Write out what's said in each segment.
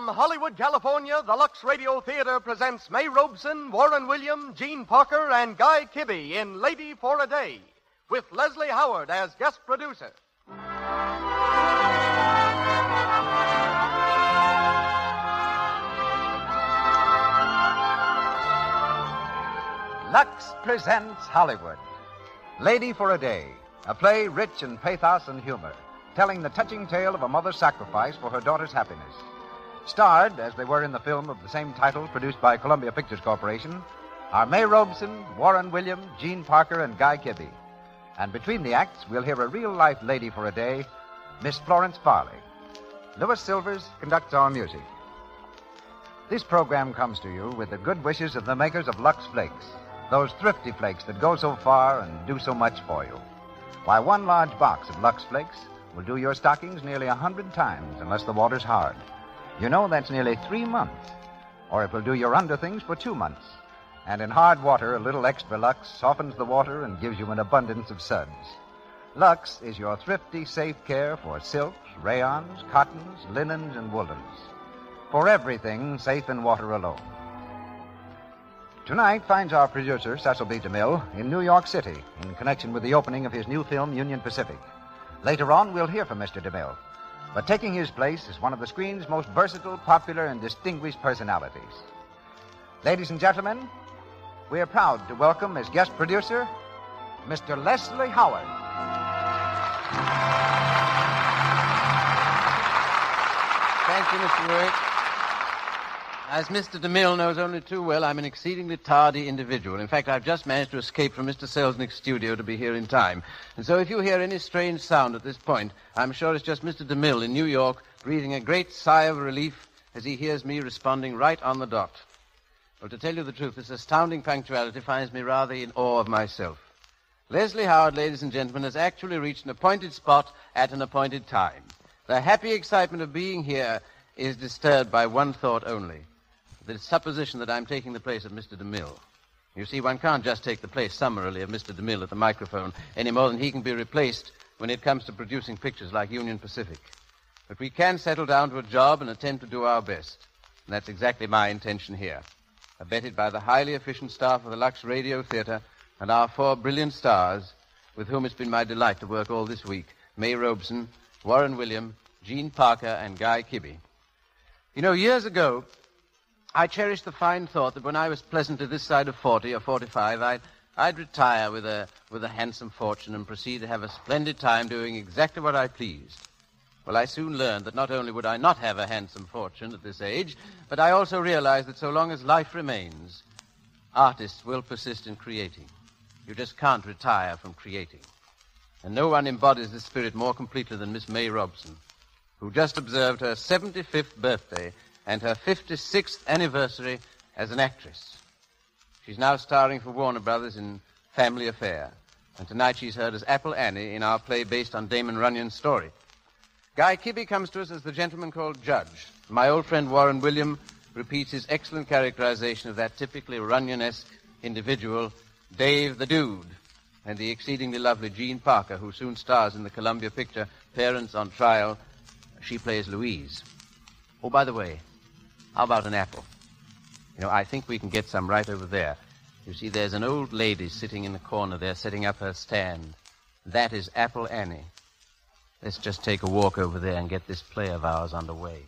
From Hollywood, California, the Lux Radio Theater presents May Robeson, Warren William, Gene Parker, and Guy Kibbe in Lady for a Day, with Leslie Howard as guest producer. Lux presents Hollywood. Lady for a Day, a play rich in pathos and humor, telling the touching tale of a mother's sacrifice for her daughter's happiness. Starred, as they were in the film of the same title produced by Columbia Pictures Corporation, are May Robeson, Warren William, Gene Parker, and Guy Kibbe. And between the acts, we'll hear a real-life lady for a day, Miss Florence Farley. Louis Silvers conducts our music. This program comes to you with the good wishes of the makers of Lux Flakes, those thrifty flakes that go so far and do so much for you. Why, one large box of Lux Flakes will do your stockings nearly 100 times unless the water's hard. You know, that's nearly 3 months. Or it will do your underthings for 2 months. And in hard water, a little extra Lux softens the water and gives you an abundance of suds. Lux is your thrifty, safe care for silks, rayons, cottons, linens, and woolens. For everything safe in water alone. Tonight finds our producer, Cecil B. DeMille, in New York City in connection with the opening of his new film, Union Pacific. Later on, we'll hear from Mr. DeMille. But taking his place is one of the screen's most versatile, popular, and distinguished personalities. Ladies and gentlemen, we are proud to welcome as guest producer, Mr. Leslie Howard. Thank you, Mr. Wick. As Mr. DeMille knows only too well, I'm an exceedingly tardy individual. In fact, I've just managed to escape from Mr. Selznick's studio to be here in time. And so if you hear any strange sound at this point, I'm sure it's just Mr. DeMille in New York breathing a great sigh of relief as he hears me responding right on the dot. Well, to tell you the truth, this astounding punctuality finds me rather in awe of myself. Leslie Howard, ladies and gentlemen, has actually reached an appointed spot at an appointed time. The happy excitement of being here is disturbed by one thought only. The supposition that I'm taking the place of Mr. DeMille. You see, one can't just take the place summarily of Mr. DeMille at the microphone any more than he can be replaced when it comes to producing pictures like Union Pacific. But we can settle down to a job and attempt to do our best. And that's exactly my intention here. Abetted by the highly efficient staff of the Lux Radio Theater and our 4 brilliant stars, with whom it's been my delight to work all this week, May Robeson, Warren William, Gene Parker, and Guy Kibbe. You know, years ago, I cherished the fine thought that when I was pleasantly this side of 40 or 45, I'd retire with a handsome fortune and proceed to have a splendid time doing exactly what I pleased. Well, I soon learned that not only would I not have a handsome fortune at this age, but I also realized that so long as life remains, artists will persist in creating. You just can't retire from creating. And no one embodies this spirit more completely than Miss May Robeson, who just observed her 75th birthday and her 56th anniversary as an actress. She's now starring for Warner Brothers in Family Affair, and tonight she's heard as Apple Annie in our play based on Damon Runyon's story. Guy Kibbe comes to us as the gentleman called Judge. My old friend Warren William repeats his excellent characterization of that typically Runyon-esque individual, Dave the Dude, and the exceedingly lovely Gene Parker, who soon stars in the Columbia picture Parents on Trial. She plays Louise. Oh, by the way, how about an apple? You know, I think we can get some right over there. You see, there's an old lady sitting in the corner there setting up her stand. That is Apple Annie. Let's just take a walk over there and get this play of ours underway.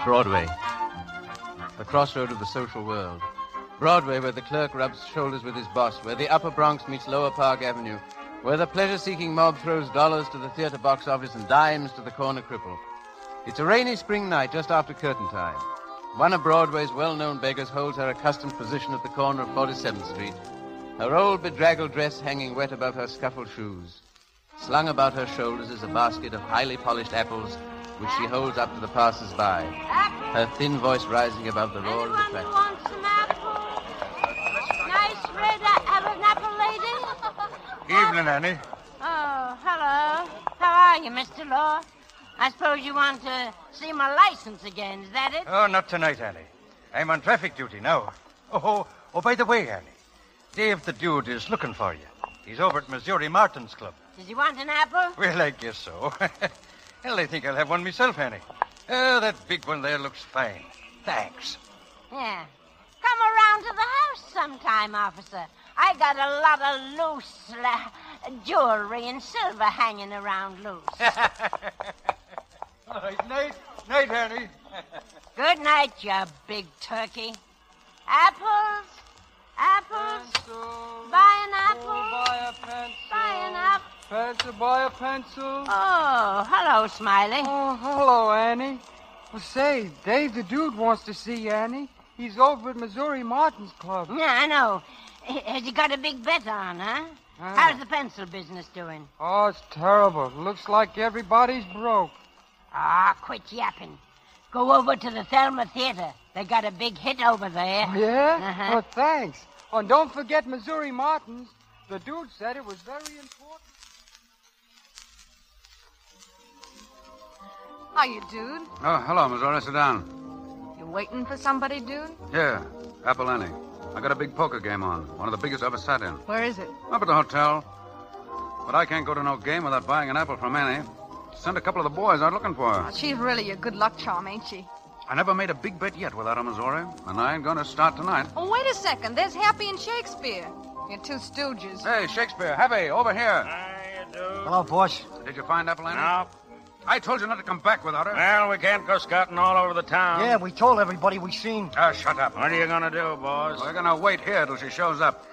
Broadway, the crossroad of the social world. Broadway, where the clerk rubs shoulders with his boss, where the Upper Bronx meets Lower Park Avenue, where the pleasure-seeking mob throws dollars to the theater box office and dimes to the corner cripple. It's a rainy spring night just after curtain time. One of Broadway's well-known beggars holds her accustomed position at the corner of 47th Street, her old bedraggled dress hanging wet above her scuffled shoes. Slung about her shoulders is a basket of highly polished apples, which she holds up to the passers-by, her thin voice rising above the roar of the traffic. Want some apples? Nice red apple, lady? Evening, Annie. Oh, hello. How are you, Mr. Law? I suppose you want to see my license again, is that it? Oh, not tonight, Annie. I'm on traffic duty now. Oh, by the way, Annie, Dave the dude is looking for you. He's over at Missouri Martin's Club. Does he want an apple? Well, I guess so. Hell, I think I'll have one myself, Annie. Oh, that big one there looks fine. Thanks. Yeah. Come around to the house sometime, officer. I got a lot of loose jewelry and silver hanging around loose. All right, night, Annie. Good night, you big turkey. Apples? Apples? Pencil. Buy an apple? Oh, buy a pencil. Buy an apple? Pencil, buy a pencil. Oh, hello, Smiley. Oh, hello, Annie. Well, say, Dave the dude wants to see you, Annie. He's over at Missouri Martin's Club. Yeah, I know. Has he got a big bet on, huh? How's the pencil business doing? Oh, it's terrible. Looks like everybody's broke. Ah, quit yapping. Go over to the Thelma Theater. They got a big hit over there. Oh, yeah? Uh-huh. Oh, thanks. Oh, and don't forget Missouri Martin's. The dude said it was very important. Hiya, dude. Oh, hello, Missouri. Sit down. You waiting for somebody, dude? Yeah, Apple Annie. I got a big poker game on. One of the biggest I ever sat in. Where is it? Up at the hotel. But I can't go to no game without buying an apple from Annie. Send a couple of the boys out looking for her. Oh, she's really a good luck charm, ain't she? I never made a big bet yet without her, Missouri. And I ain't going to start tonight. Oh, wait a second. There's Happy and Shakespeare. You're two stooges. Hey, Shakespeare, Happy, over here. Hiya, dude. Hello, boss. Did you find Apple Annie? No. I told you not to come back without her. Well, we can't go scouting all over the town. Yeah, we told everybody we seen. Shut up. What are you gonna do, boss? We're going to wait here till she shows up.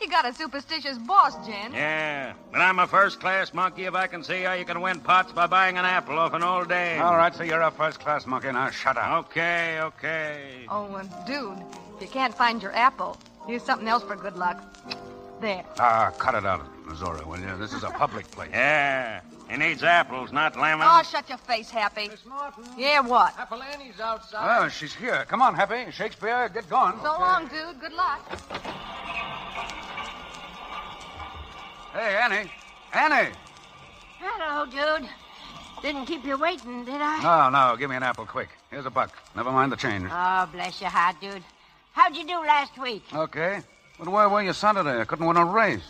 You got a superstitious boss, Jen. Yeah, but I'm a first-class monkey if I can see how you can win pots by buying an apple off an old dame. All right, so you're a first-class monkey. Now shut up. Okay. Oh, dude, if you can't find your apple, here's something else for good luck. There. Cut it out, Missouri, will you? This is a public place. Yeah, he needs apples, not lemons. Oh, shut your face, Happy. Miss Martin. Yeah, what? Apple Annie's outside. Oh, she's here. Come on, Happy. Shakespeare, get going. So long, dude. Good luck. Hey, Annie. Annie! Hello, dude. Didn't keep you waiting, did I? No. Give me an apple quick. Here's a buck. Never mind the change. Oh, bless your heart, dude. How'd you do last week? Okay. But where were you Saturday? I couldn't win a race.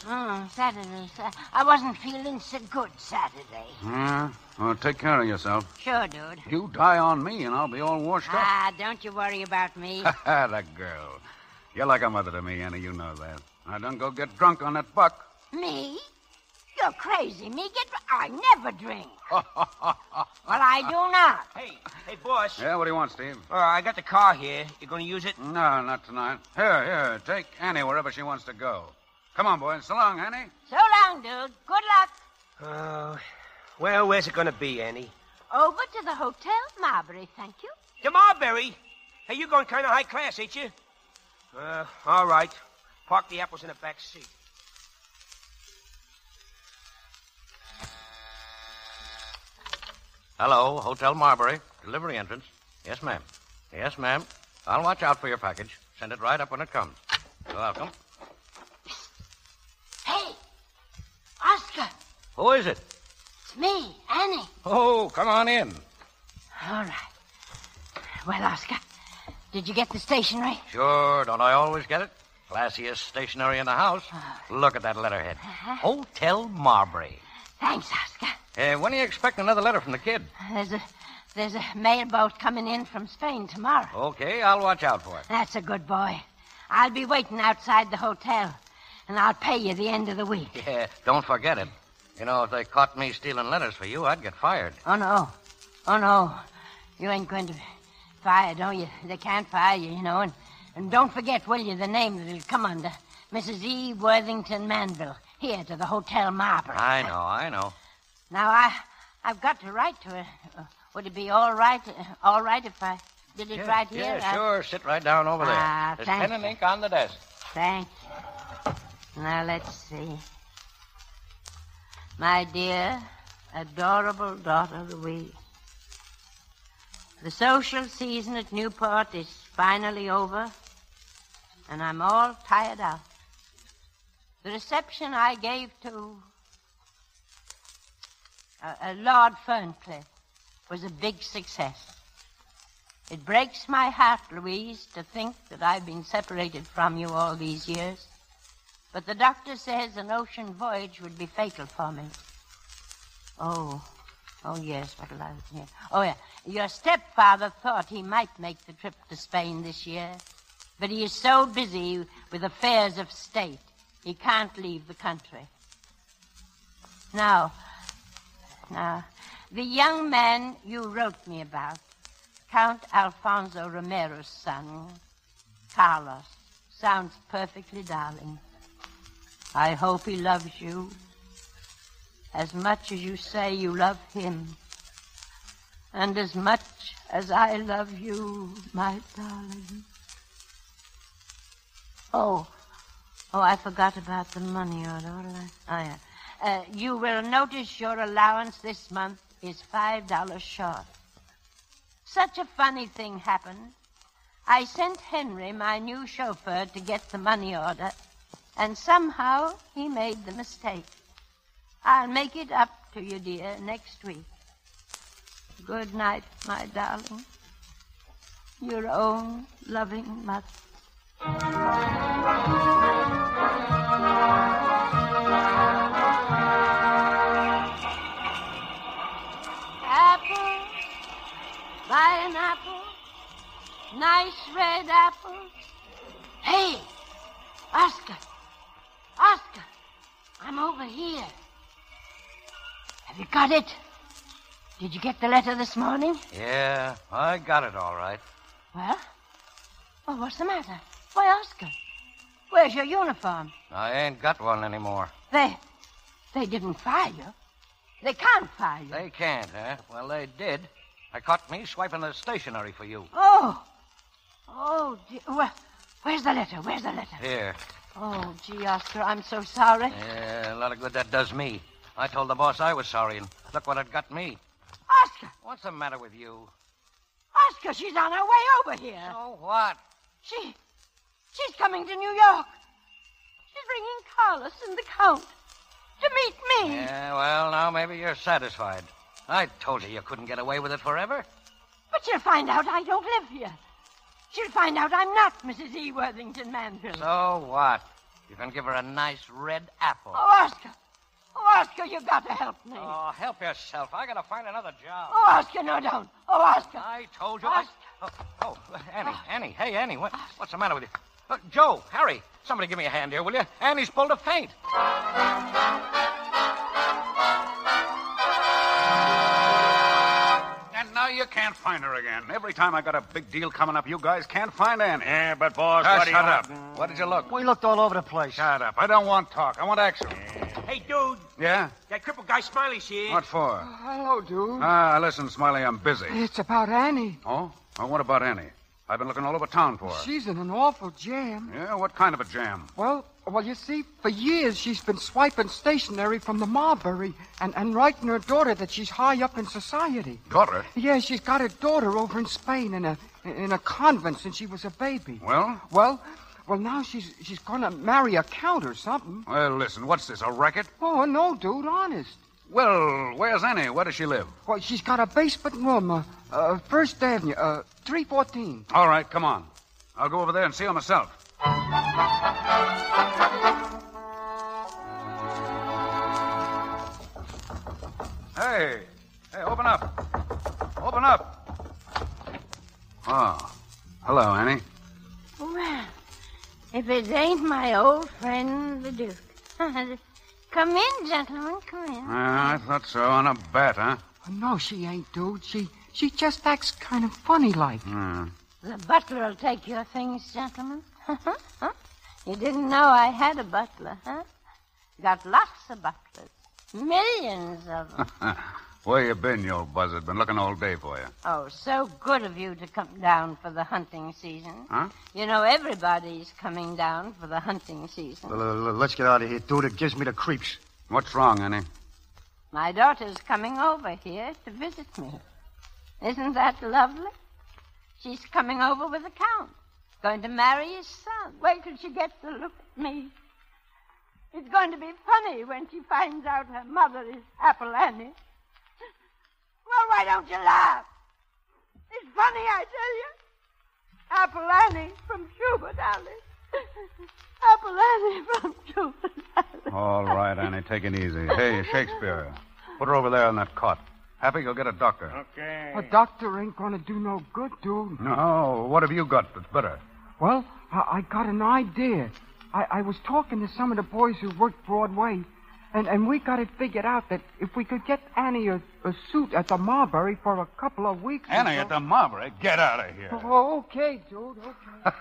Saturday. I wasn't feeling so good Saturday. Yeah? Well, take care of yourself. Sure, dude. You die on me, and I'll be all washed up. Don't you worry about me. That girl. You're like a mother to me, Annie. You know that. I don't go get drunk on that buck. Me? You're crazy. I never drink. Well, I do not. Hey, boss. Yeah, what do you want, Steve? I got the car here. You gonna use it? No, not tonight. Here. Take Annie wherever she wants to go. Come on, boys. So long, Annie. So long, dude. Good luck. Well, where's it gonna be, Annie? Over to the Hotel Marberry, thank you. The Marberry? Hey, you going kind of high class, ain't you? All right. Park the apples in the back seat. Hello, Hotel Marberry. Delivery entrance. Yes, ma'am. Yes, ma'am. I'll watch out for your package. Send it right up when it comes. You're welcome. Hey, Oscar. Who is it? It's me, Annie. Oh, come on in. All right. Well, Oscar, did you get the stationery? Sure, don't I always get it? Classiest stationery in the house. Look at that letterhead. Hotel Marberry. Thanks, Oscar. When do you expect another letter from the kid? There's a mailboat coming in from Spain tomorrow. Okay, I'll watch out for it. That's a good boy. I'll be waiting outside the hotel, and I'll pay you the end of the week. Yeah, don't forget it. You know, if they caught me stealing letters for you, I'd get fired. Oh, no. You ain't going to be fired, oh, you? They can't fire you, you know. And don't forget, will you, the name that it'll come under. Mrs. E. Worthington Manville, here to the Hotel Marberry. I know. Now, I've got to write to her. Would it be all right if I did it right here? Yeah, sure. Sit right down over there. There's thank pen and ink on the desk. Thank you. Now, let's see. My dear, adorable daughter Louise, the social season at Newport is finally over, and I'm all tired out. The reception I gave to... Lord Ferncliff, was a big success. It breaks my heart, Louise, to think that I've been separated from you all these years. But the doctor says an ocean voyage would be fatal for me. Oh, yes, what'll I do here? Oh, yeah. Your stepfather thought he might make the trip to Spain this year, but he is so busy with affairs of state, he can't leave the country. Now, the young man you wrote me about, Count Alfonso Romero's son, Carlos, sounds perfectly darling. I hope he loves you as much as you say you love him, and as much as I love you, my darling. Oh, I forgot about the money order. Oh, yeah. You will notice your allowance this month is $5 short. Such a funny thing happened. I sent Henry, my new chauffeur, to get the money order, and somehow he made the mistake. I'll make it up to you, dear, next week. Good night, my darling. Your own loving mother. Apple, buy an apple, nice red apple. Hey, Oscar, I'm over here. Have you got it? Did you get the letter this morning? Yeah, I got it all right. Well, what's the matter? Why, Oscar, where's your uniform? I ain't got one anymore. They didn't fire you. They can't fire you. They can't, huh? Well, they did. They caught me swiping the stationery for you. Oh, dear. Well, where's the letter? Here. Oh, gee, Oscar, I'm so sorry. Yeah, a lot of good that does me. I told the boss I was sorry, and look what it got me. Oscar! What's the matter with you? Oscar, she's on her way over here. So what? She's coming to New York. She's bringing Carlos and the Count to meet me. Yeah, well, now maybe you're satisfied. I told you couldn't get away with it forever. But she'll find out I don't live here. She'll find out I'm not Mrs. E. Worthington Manville. So what? You can give her a nice red apple. Oh, Oscar, you got to help me. Oh, help yourself. I gotta find another job. Oh, Oscar, no, don't. Oh, Oscar. I told you. Oscar. Annie. Hey, Annie, what's the matter with you? Joe, Harry, somebody give me a hand here, will you? Annie's pulled a faint. And now you can't find her again. Every time I got a big deal coming up, you guys can't find Annie. Yeah, but, boss, Shut what do you up. want? What did you look? We looked all over the place. Shut up. I don't want talk. I want action. Hey, dude, Yeah? that crippled guy Smiley's here. What for? Hello, dude. Listen, Smiley, I'm busy. It's about Annie. Oh? Well, what about Annie? I've been looking all over town for her. She's in an awful jam. Yeah, what kind of a jam? Well, you see, for years she's been swiping stationery from the Marberry and writing her daughter that she's high up in society. Daughter? Yeah, she's got a daughter over in Spain in a convent since she was a baby. Well? Well, now she's gonna marry a count or something. Well, listen, what's this, a racket? Oh, no, dude, honest. Well, where's Annie? Where does she live? Well, she's got a basement room, First Avenue, 314. All right, come on. I'll go over there and see her myself. Hey, open up. Open up. Oh, hello, Annie. Well, if it ain't my old friend, the Duke. Come in, gentlemen, come in. I thought so. On a bet, huh? No, she ain't, dude. She just acts kind of funny like. The butler will take your things, gentlemen. Huh? You didn't know I had a butler, huh? Got lots of butlers. Millions of them. Where you been, you old buzzard? Been looking all day for you. Oh, so good of you to come down for the hunting season. Huh? You know, everybody's coming down for the hunting season. Let's get out of here, dude. It gives me the creeps. What's wrong, Annie? My daughter's coming over here to visit me. Isn't that lovely? She's coming over with the Count. Going to marry his son. Wait till she gets to look at me. It's going to be funny when she finds out her mother is Apple Annie. Why don't you laugh? It's funny, I tell you. Apple Annie from Schubert, Alice. Apple Annie from Schubert, Alice. All right, Annie, take it easy. Hey, Shakespeare, put her over there on that cot. Happy, go get a doctor. Okay. A doctor ain't gonna do no good, dude. No, what have you got that's better? Well, I got an idea. I was talking to some of the boys who work Broadway, and we got it figured out that if we could get Annie a suit at the Marberry for a couple of weeks... Annie at the Marberry? Get out of here. Oh, okay, dude,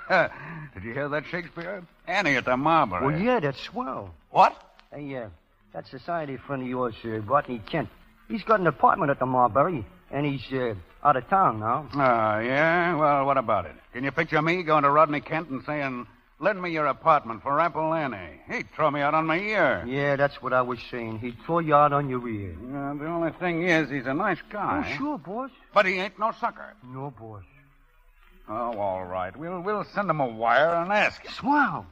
okay. Did you hear that, Shakespeare? Annie at the Marberry. Well, yeah, that's swell. What? Hey, that society friend of yours, Rodney Kent, he's got an apartment at the Marberry, and he's out of town now. Oh, yeah? Well, what about it? Can you picture me going to Rodney Kent and saying, lend me your apartment for Apple Annie? He'd throw me out on my ear. Yeah, that's what I was saying. He'd throw you out on your ear. Yeah, the only thing is, he's a nice guy. Oh, sure, boss. But he ain't no sucker. No, boss. Oh, all right. We'll send him a wire and ask him. Swell.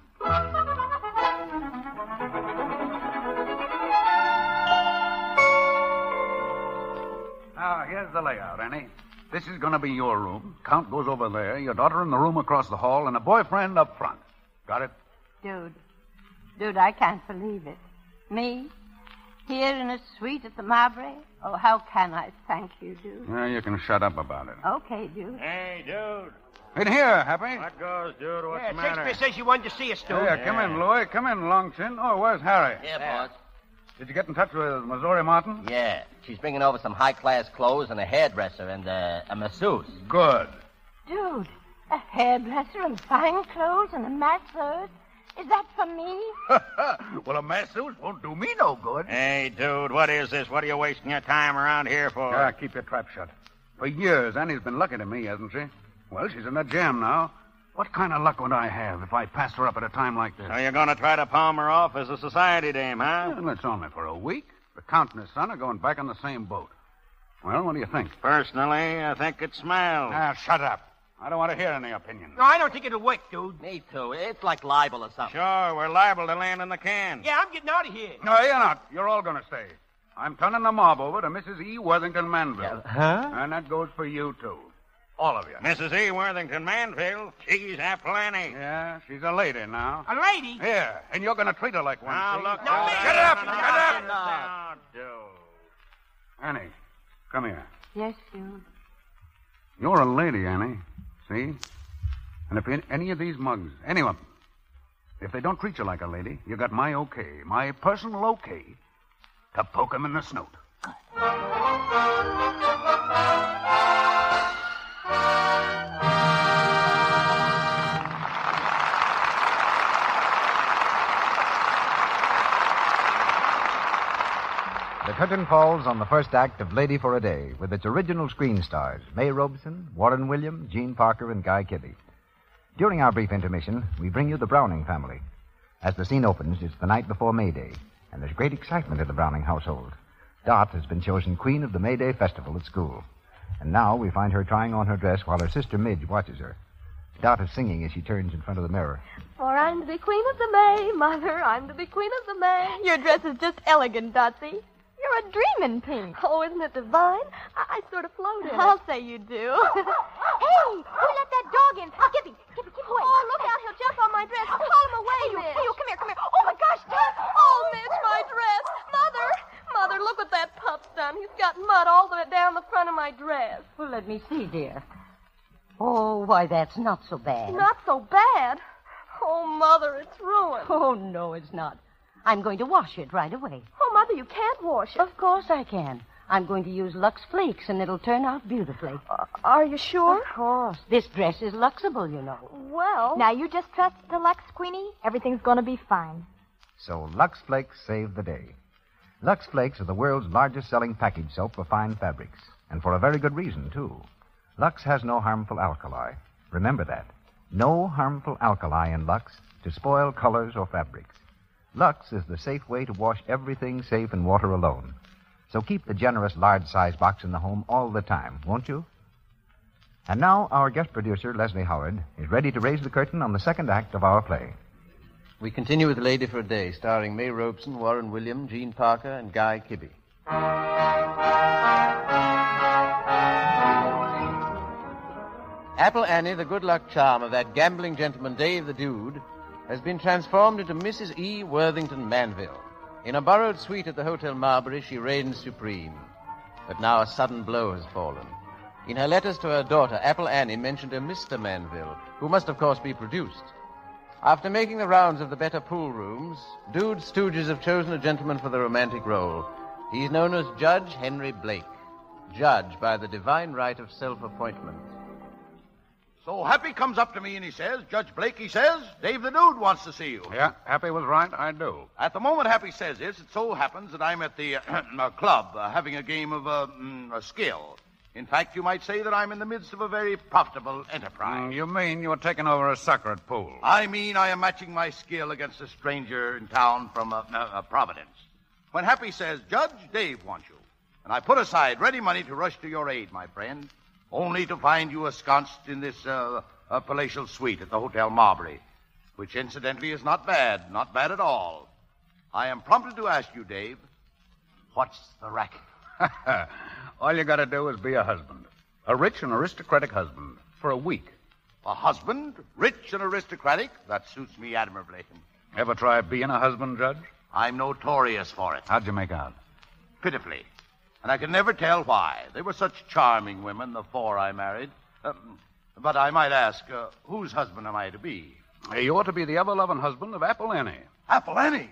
Now, here's the layout, Annie. This is going to be your room. Count goes over there, your daughter in the room across the hall, and a boyfriend up front. Got it? Dude, I can't believe it. Me? Here in a suite at the Marberry? Oh, how can I thank you, dude? Yeah, you can shut up about it. Okay, dude. Hey, dude. In here, Happy. What goes, dude? What's the matter? Shakespeare says you wanted to see us, dude. Yeah, come in, Louis. Come in, Longchin. Oh, where's Harry? Yeah, boss. Did you get in touch with Missouri Martin? Yeah. She's bringing over some high-class clothes and a hairdresser and a masseuse. Good. Dude, a hairdresser and fine clothes and a masseuse? Is that for me? Well, a masseuse won't do me no good. Hey, dude, what is this? What are you wasting your time around here for? Yeah, keep your trap shut. For years, Annie's been lucky to me, hasn't she? Well, she's in a jam now. What kind of luck would I have if I passed her up at a time like this? So you're going to try to palm her off as a society dame, huh? Well, it's only for a week. The Count and his son are going back on the same boat. Well, what do you think? Personally, I think it smells. Ah, shut up. I don't want to hear any opinions. No, I don't think it'll work, dude. Me too. It's like libel or something. Sure, we're liable to land in the can. Yeah, I'm getting out of here. No, you're not. You're all going to stay. I'm turning the mob over to Mrs. E. Worthington Manville. Huh? And that goes for you, too. All of you. Mrs. E. Worthington Manville, she's Apple Annie. Yeah, she's a lady now. A lady? Yeah, and you're going to treat her like one. Now, see? look. No, Shut up! Shut up! Now, Annie, come here. Yes, dude. You're a lady, Annie. See? And if any of these mugs, any of them, if they don't treat you like a lady, you got my okay, my personal okay, to poke them in the snoot. The curtain falls on the first act of Lady for a Day with its original screen stars, May Robeson, Warren William, Gene Parker, and Guy Kibbe. During our brief intermission, we bring you the Browning family. As the scene opens, it's the night before May Day, and there's great excitement in the Browning household. Dot has been chosen queen of the May Day festival at school. And now we find her trying on her dress while her sister Midge watches her. Dot is singing as she turns in front of the mirror. For I'm to be queen of the May, Mother, I'm to be queen of the May. Your dress is just elegant, Dotsy. You're a dreamin' pink. Oh, isn't it divine? I sort of float in I'll say you do. Hey, who let that dog in? Skippy, keep away. Oh, look out, he'll jump on my dress. Call him away, Mitch. Hey, come here. Oh, my gosh, Dad. Oh, Mitch, my dress. Mother, look what that pup's done. He's got mud all the way down the front of my dress. Well, let me see, dear. Oh, why, that's not so bad. Not so bad. Oh, Mother, it's ruined. Oh, no, it's not. I'm going to wash it right away. Oh, Mother, you can't wash it. Of course I can. I'm going to use Lux Flakes, and it'll turn out beautifully. Are you sure? Of course. This dress is Luxable, you know. Well... Now, you just trust the Lux, Queenie. Everything's going to be fine. So Lux Flakes save the day. Lux Flakes are the world's largest selling package soap for fine fabrics, and for a very good reason, too. Lux has no harmful alkali. Remember that. No harmful alkali in Lux to spoil colors or fabrics. Lux is the safe way to wash everything safe in water alone. So keep the generous large-size box in the home all the time, won't you? And now our guest producer, Leslie Howard, is ready to raise the curtain on the second act of our play. We continue with Lady for a Day, starring May Robeson, Warren William, Gene Parker, and Guy Kibbe. Apple Annie, the good luck charm of that gambling gentleman, Dave the Dude, has been transformed into Mrs. E. Worthington Manville. In a borrowed suite at the Hotel Marberry, she reigns supreme. But now a sudden blow has fallen. In her letters to her daughter, Apple Annie mentioned a Mr. Manville, who must, of course, be produced. After making the rounds of the better pool rooms, Dude stooges have chosen a gentleman for the romantic role. He's known as Judge Henry Blake, judge by the divine right of self-appointment. So Happy comes up to me and he says, Judge Blake, he says, Dave the Dude wants to see you. Yeah, Happy was right. I do. At the moment Happy says this, it so happens that I'm at the club having a game of skill. In fact, you might say that I'm in the midst of a very profitable enterprise. You mean you're taking over a sucker at pool? I mean I am matching my skill against a stranger in town from Providence. When Happy says, Judge, Dave wants you. And I put aside ready money to rush to your aid, my friend, only to find you ensconced in this palatial suite at the Hotel Marberry, which incidentally is not bad at all. I am prompted to ask you, Dave, what's the racket? All you got to do is be a husband. A rich and aristocratic husband for a week. A husband? Rich and aristocratic? That suits me admirably. Ever try being a husband, Judge? I'm notorious for it. How'd you make out? Pitifully. And I can never tell why. They were such charming women, the four I married. But I might ask, whose husband am I to be? You ought to be the ever-loving husband of Apple Annie. Apple Annie?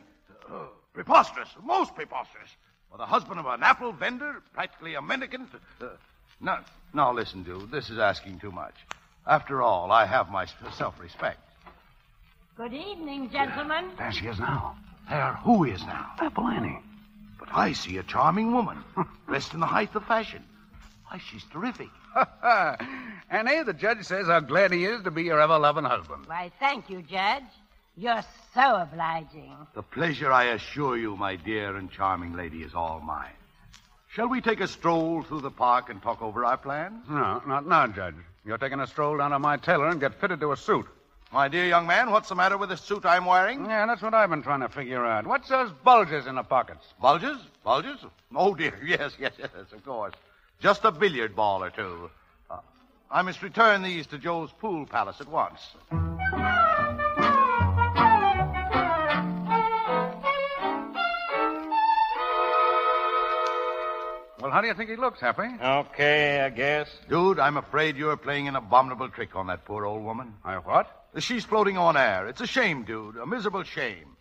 Preposterous, most preposterous. Well, the husband of an apple vendor, practically a mendicant. Now, listen, Dude, this is asking too much. After all, I have my self-respect. Good evening, gentlemen. There she is now. There, who is now? Apple Annie. But I see a charming woman, dressed in the height of fashion. Why, she's terrific. Annie, the judge says how glad he is to be your ever-loving husband. Why, thank you, Judge. You're so obliging. The pleasure, I assure you, my dear and charming lady, is all mine. Shall we take a stroll through the park and talk over our plans? No, not now, Judge. You're taking a stroll down to my tailor and get fitted to a suit. My dear young man, what's the matter with the suit I'm wearing? Yeah, that's what I've been trying to figure out. What's those bulges in the pockets? Bulges? Bulges? Oh, dear, yes, of course. Just a billiard ball or two. I must return these to Joe's pool palace at once. Well, how do you think he looks, Happy? Okay, I guess. Dude, I'm afraid you're playing an abominable trick on that poor old woman. What? She's floating on air. It's a shame, Dude, a miserable shame.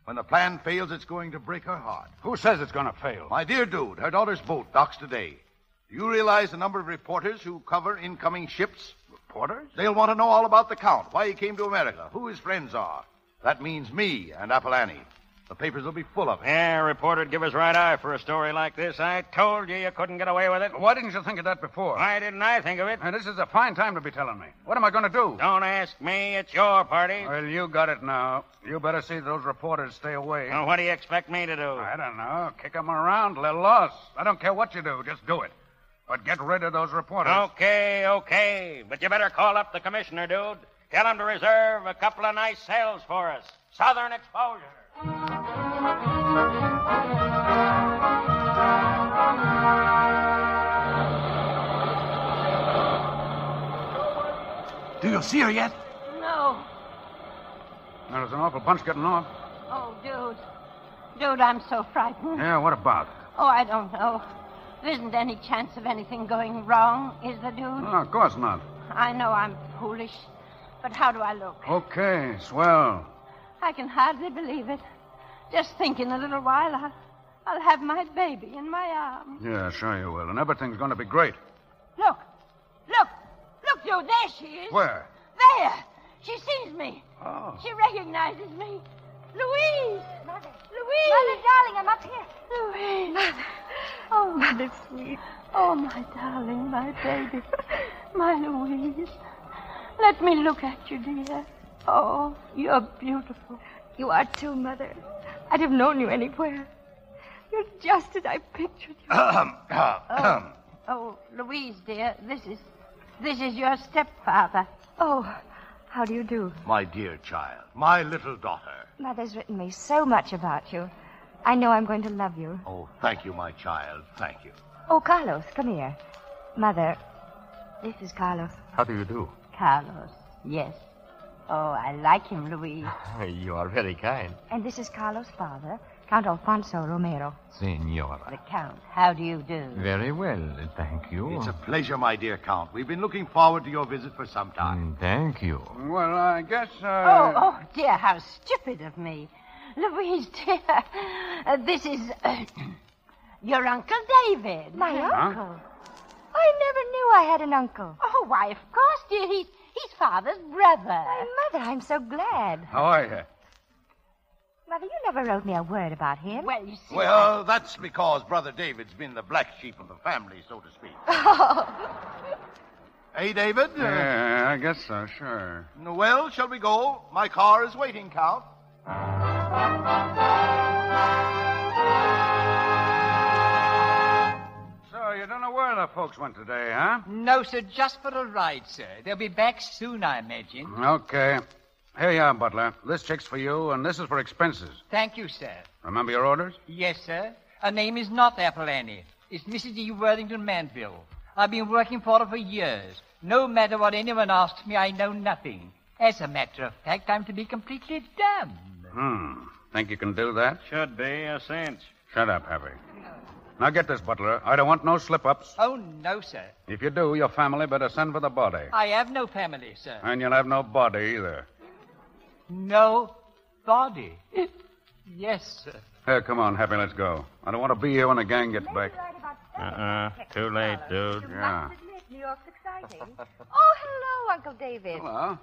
When the plan fails, it's going to break her heart. Who says it's going to fail? My dear Dude, her daughter's boat docks today. Do you realize the number of reporters who cover incoming ships? Reporters? They'll want to know all about the Count, why he came to America, who his friends are. That means me and Apple Annie. The papers will be full of it. Yeah, reporter'd give us right eye for a story like this. I told you couldn't get away with it. Why didn't you think of that before? Why didn't I think of it? This is a fine time to be telling me. What am I going to do? Don't ask me. It's your party. Well, you got it now. You better see those reporters stay away. Well, what do you expect me to do? I don't know. Kick them around, let loose. I don't care what you do. Just do it. But get rid of those reporters. Okay. But you better call up the commissioner, Dude. Tell him to reserve a couple of nice cells for us. Southern exposure. Do you see her yet? No. There's an awful bunch getting off. Oh, Dude. Dude, I'm so frightened. Yeah, what about? Oh, I don't know. There isn't any chance of anything going wrong, is there, Dude? No, of course not. I know I'm foolish, but how do I look? Okay, swell. I can hardly believe it. Just think in a little while I'll have my baby in my arms. Yeah, sure you will. And everything's going to be great. Look, Dude, there she is. Where? There. She sees me. Oh. She recognizes me. Louise! Mother. Louise! Mother, darling, I'm up here. Louise! Mother. Oh, Mother, sweet. Oh, my darling, my baby. My Louise. Let me look at you, dear. Oh, you're beautiful. You are too, Mother. I'd have known you anywhere. You're just as I pictured you. Oh, Louise, dear, this is your stepfather. Oh, how do you do? My dear child, my little daughter. Mother's written me so much about you. I know I'm going to love you. Oh, thank you, my child. Thank you. Oh, Carlos, come here. Mother, This is Carlos. How do you do? Carlos, yes. Oh, I like him, Louise. You are very kind. And this is Carlos' father, Count Alfonso Romero. Senora. The Count, how do you do? Very well, thank you. It's a pleasure, my dear Count. We've been looking forward to your visit for some time. Thank you. Well, I guess, Oh, dear, how stupid of me. Louise, dear, this is your Uncle David. My uncle? I never knew I had an uncle. Oh, why, of course, dear. He's Father's brother. My mother, I'm so glad. How are you? Mother, you never wrote me a word about him. Well, you see... Well, that's because Brother David's been the black sheep of the family, so to speak. Hey, David? Yeah, I guess so, sure. Well, shall we go? My car is waiting, Count. So, you don't know where the folks went today, huh? No, sir, just for a ride, sir. They'll be back soon, I imagine. Okay. Here you are, Butler. This check's for you, and this is for expenses. Thank you, sir. Remember your orders? Yes, sir. Her name is not Apple Annie. It's Mrs. E. Worthington Manville. I've been working for her for years. No matter what anyone asks me, I know nothing. As a matter of fact, I'm to be completely dumb. Think you can do that? Should be a cinch. Shut up, Happy. Now get this, Butler. I don't want no slip-ups. Oh, no, sir. If you do, your family better send for the body. I have no family, sir. And you'll have no body either. No body. Yes, sir. Here, come on, Happy, let's go. I don't want to be here when the gang gets back. Too late, dude. Yeah. New York's exciting. Oh, hello, Uncle David. Hello.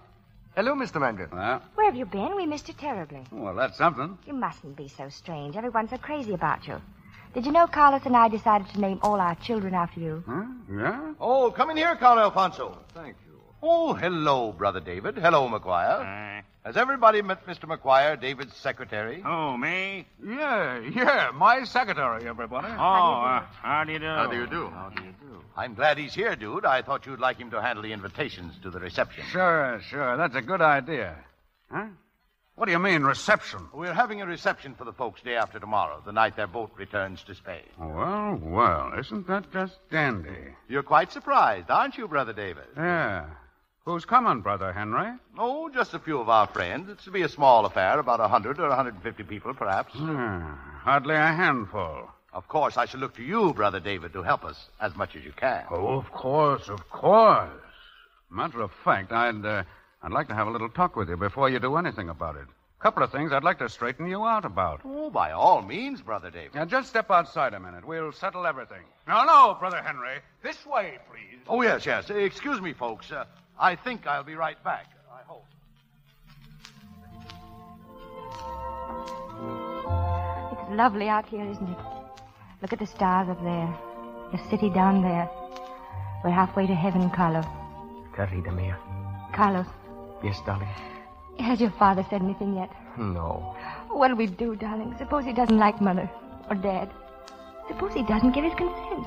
Hello, Mr. Manville. Where have you been? We missed you terribly. Well, that's something. You mustn't be so strange. Everyone's so crazy about you. Did you know Carlos and I decided to name all our children after you? Huh? Yeah? Oh, come in here, Count Alfonso. Thank you. Oh, hello, Brother David. Hello, McGuire. Has everybody met Mr. McGuire, David's secretary? Oh, me? Yeah, my secretary, everybody. Oh, how do you do? How do you do? I'm glad he's here, dude. I thought you'd like him to handle the invitations to the reception. Sure. That's a good idea. Huh? What do you mean, reception? We're having a reception for the folks day after tomorrow, the night their boat returns to Spain. Well, isn't that just dandy? You're quite surprised, aren't you, Brother David? Yeah. Who's coming, Brother Henry? Oh, just a few of our friends. It's to be a small affair, about 100 or 150 people, perhaps. Hardly a handful. Of course, I shall look to you, Brother David, to help us as much as you can. Oh, of course. Matter of fact, I'd like to have a little talk with you before you do anything about it. A couple of things I'd like to straighten you out about. Oh, by all means, Brother David. Now, just step outside a minute. We'll settle everything. No, Brother Henry. This way, please. Oh, yes. Excuse me, folks. I think I'll be right back. I hope. It's lovely out here, isn't it? Look at the stars up there. The city down there. We're halfway to heaven, Carlos. Querida mia. Carlos. Yes, darling? Has your father said anything yet? No. What'll we do, darling? Suppose he doesn't like Mother or Dad. Suppose he doesn't give his consent.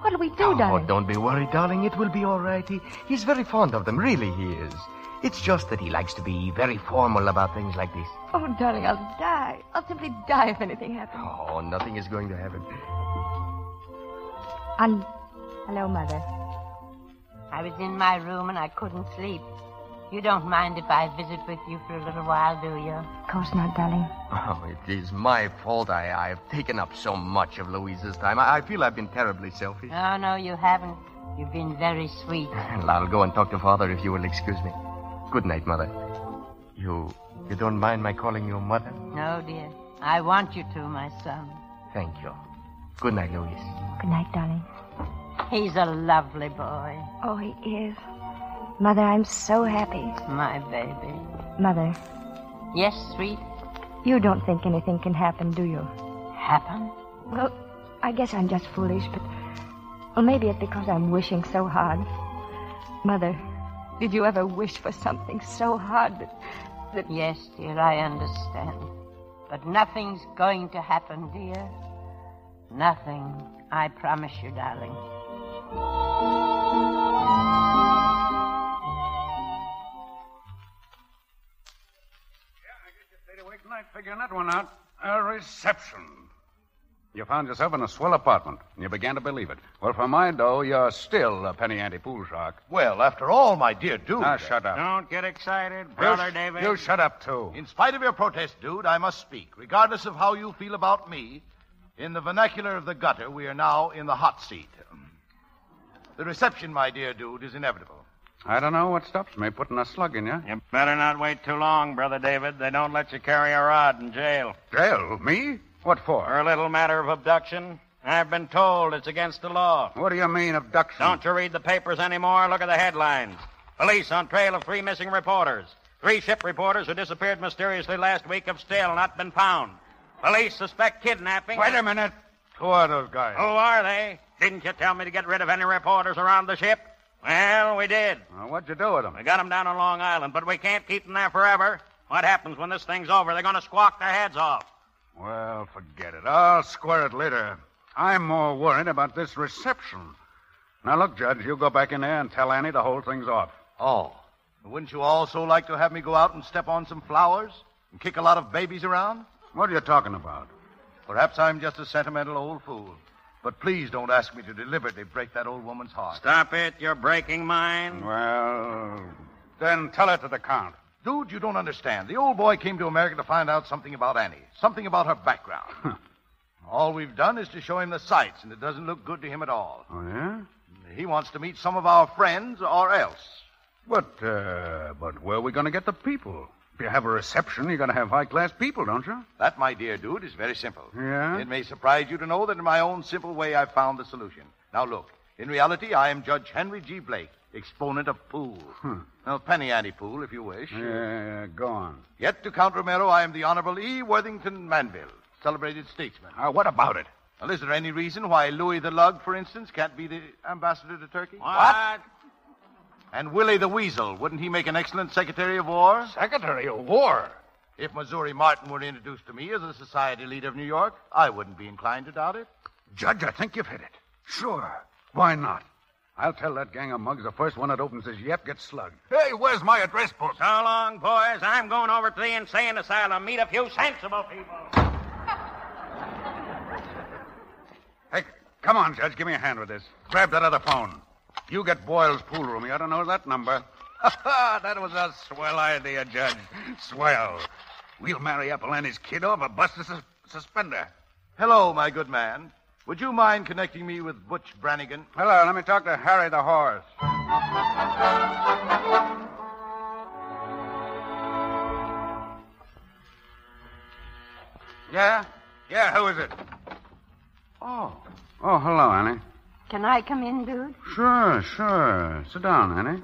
What'll we do, darling? Oh, don't be worried, darling. It will be all right. He's very fond of them. Really, he is. It's just that he likes to be very formal about things like this. Oh, darling, I'll die. I'll simply die if anything happens. Oh, nothing is going to happen. Hello, Mother. I was in my room and I couldn't sleep. You don't mind if I visit with you for a little while, do you? Of course not, darling. Oh, it is my fault. I've taken up so much of Louise's time. I feel I've been terribly selfish. Oh, no, you haven't. You've been very sweet. Well, I'll go and talk to Father if you will excuse me. Good night, Mother. You don't mind my calling you Mother? No, dear. I want you to, my son. Thank you. Good night, Louise. Good night, darling. He's a lovely boy. Oh, he is. Mother, I'm so happy. My baby. Mother. Yes, sweet? You don't think anything can happen, do you? Happen? Well, I guess I'm just foolish, but... Well, maybe it's because I'm wishing so hard. Mother, did you ever wish for something so hard that... Yes, dear, I understand. But nothing's going to happen, dear. Nothing. I promise you, darling. Tonight, figuring that one out. A reception. You found yourself in a swell apartment, and you began to believe it. Well, for my dough, you're still a penny ante pool shark. Well, after all, my dear dude. Now, shut up. Don't get excited, Brother David. You shut up, too. In spite of your protest, dude, I must speak. Regardless of how you feel about me, in the vernacular of the gutter, we are now in the hot seat. The reception, my dear dude, is inevitable. I don't know what stops me putting a slug in you. You better not wait too long, Brother David. They don't let you carry a rod in jail. Jail? Me? What for? For a little matter of abduction. I've been told it's against the law. What do you mean, abduction? Don't you read the papers anymore? Look at the headlines. Police on trail of 3 missing reporters. 3 ship reporters who disappeared mysteriously last week have still not been found. Police suspect kidnapping. Wait a minute. Who are those guys? Who are they? Didn't you tell me to get rid of any reporters around the ship? Well, we did. Well, what'd you do with them? We got them down on Long Island, but we can't keep them there forever. What happens when this thing's over? They're going to squawk their heads off. Well, forget it. I'll square it later. I'm more worried about this reception. Now, look, Judge, you go back in there and tell Annie the whole thing's off. Oh. Wouldn't you also like to have me go out and step on some flowers and kick a lot of babies around? What are you talking about? Perhaps I'm just a sentimental old fool. But please don't ask me to deliberately break that old woman's heart. Stop it. You're breaking mine. Well, then tell it to the Count. Dude, you don't understand. The old boy came to America to find out something about Annie, something about her background. All we've done is to show him the sights, and it doesn't look good to him at all. Oh, yeah? He wants to meet some of our friends or else. But where are we going to get the people? If you have a reception, you're going to have high-class people, don't you? That, my dear dude, is very simple. Yeah? It may surprise you to know that in my own simple way I've found the solution. Now, look. In reality, I am Judge Henry G. Blake, exponent of pool. Now, penny ante pool, if you wish. Yeah, go on. Yet to Count Romero, I am the Honorable E. Worthington Manville, celebrated statesman. What about it? Well, is there any reason why Louis the Lug, for instance, can't be the ambassador to Turkey? What? And Willie the Weasel, wouldn't he make an excellent Secretary of War? Secretary of War? If Missouri Martin were introduced to me as a society leader of New York, I wouldn't be inclined to doubt it. Judge, I think you've hit it. Sure. Why not? I'll tell that gang of mugs the first one that opens his yep gets slugged. Hey, where's my address book? So long, boys. I'm going over to the insane asylum, meet a few sensible people. Hey, come on, Judge. Give me a hand with this. Grab that other phone. You get Boyle's pool room. You ought to know that number. That was a swell idea, Judge. Swell. We'll marry Apollonie's kid off a busted suspender. Hello, my good man. Would you mind connecting me with Butch Brannigan? Hello, let me talk to Harry the horse. Yeah? Yeah, who is it? Oh, hello, Annie. Can I come in, dude? Sure. Sit down, Annie.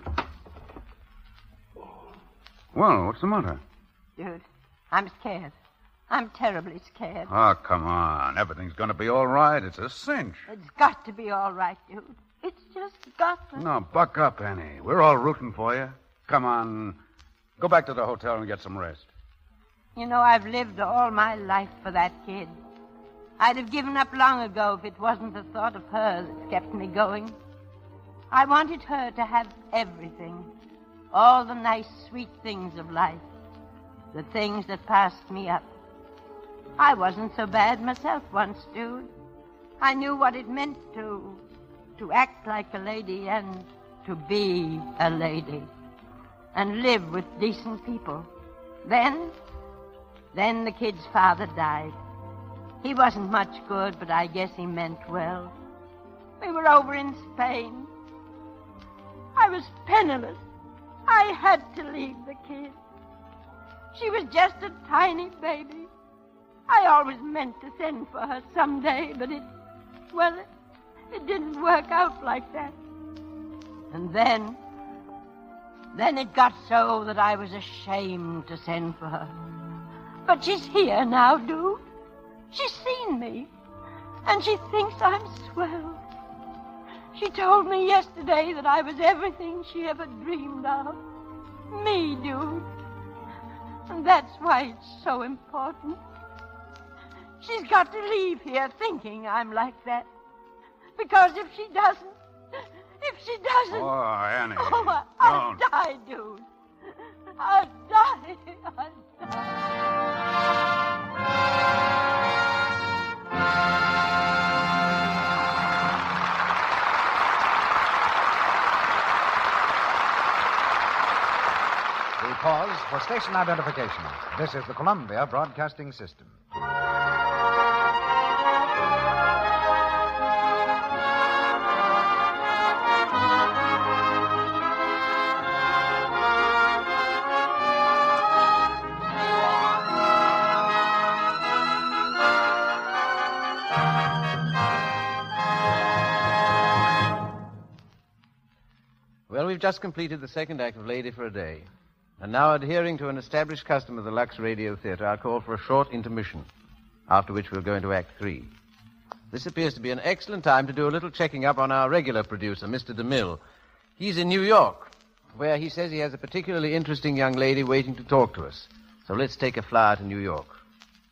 Well, what's the matter? Dude, I'm scared. I'm terribly scared. Oh, come on. Everything's going to be all right. It's a cinch. It's got to be all right, dude. It's just got to. No, buck up, Annie. We're all rooting for you. Come on. Go back to the hotel and get some rest. You know, I've lived all my life for that kid. I'd have given up long ago if it wasn't the thought of her that's kept me going. I wanted her to have everything. All the nice, sweet things of life. The things that passed me up. I wasn't so bad myself once, dude. I knew what it meant to act like a lady and to be a lady. And live with decent people. Then the kid's father died. He wasn't much good, but I guess he meant well. We were over in Spain. I was penniless. I had to leave the kid. She was just a tiny baby. I always meant to send for her someday, but it didn't work out like that. And then it got so that I was ashamed to send for her. But she's here now, dude. She's seen me, and she thinks I'm swell. She told me yesterday that I was everything she ever dreamed of. Me, dude. And that's why it's so important. She's got to leave here thinking I'm like that. Because if she doesn't... Oh, Annie. Oh, I'll die, dude. I'll die. for station identification. This is the Columbia Broadcasting System. Well, we've just completed the second act of Lady for a Day. And now, adhering to an established custom of the Lux Radio Theater, I'll call for a short intermission, after which we'll go into Act 3. This appears to be an excellent time to do a little checking up on our regular producer, Mr. DeMille. He's in New York, where he says he has a particularly interesting young lady waiting to talk to us. So let's take a flyer to New York.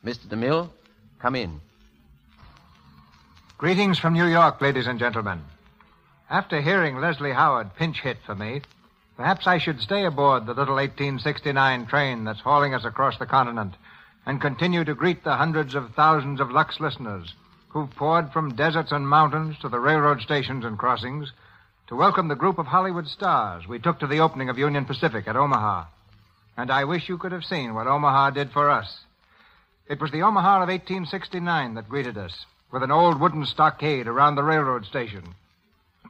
Mr. DeMille, come in. Greetings from New York, ladies and gentlemen. After hearing Leslie Howard pinch hit for me, perhaps I should stay aboard the little 1869 train that's hauling us across the continent and continue to greet the hundreds of thousands of Lux listeners who've poured from deserts and mountains to the railroad stations and crossings to welcome the group of Hollywood stars we took to the opening of Union Pacific at Omaha. And I wish you could have seen what Omaha did for us. It was the Omaha of 1869 that greeted us, with an old wooden stockade around the railroad station,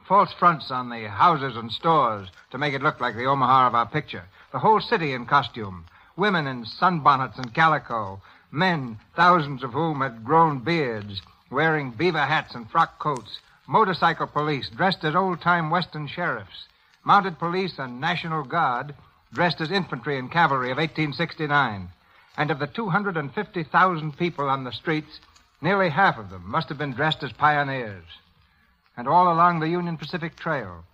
false fronts on the houses and stores to make it look like the Omaha of our picture, the whole city in costume, women in sunbonnets and calico, men, thousands of whom had grown beards, wearing beaver hats and frock coats, motorcycle police dressed as old-time Western sheriffs, mounted police and National Guard dressed as infantry and cavalry of 1869. And of the 250,000 people on the streets, nearly half of them must have been dressed as pioneers. And all along the Union Pacific Trail,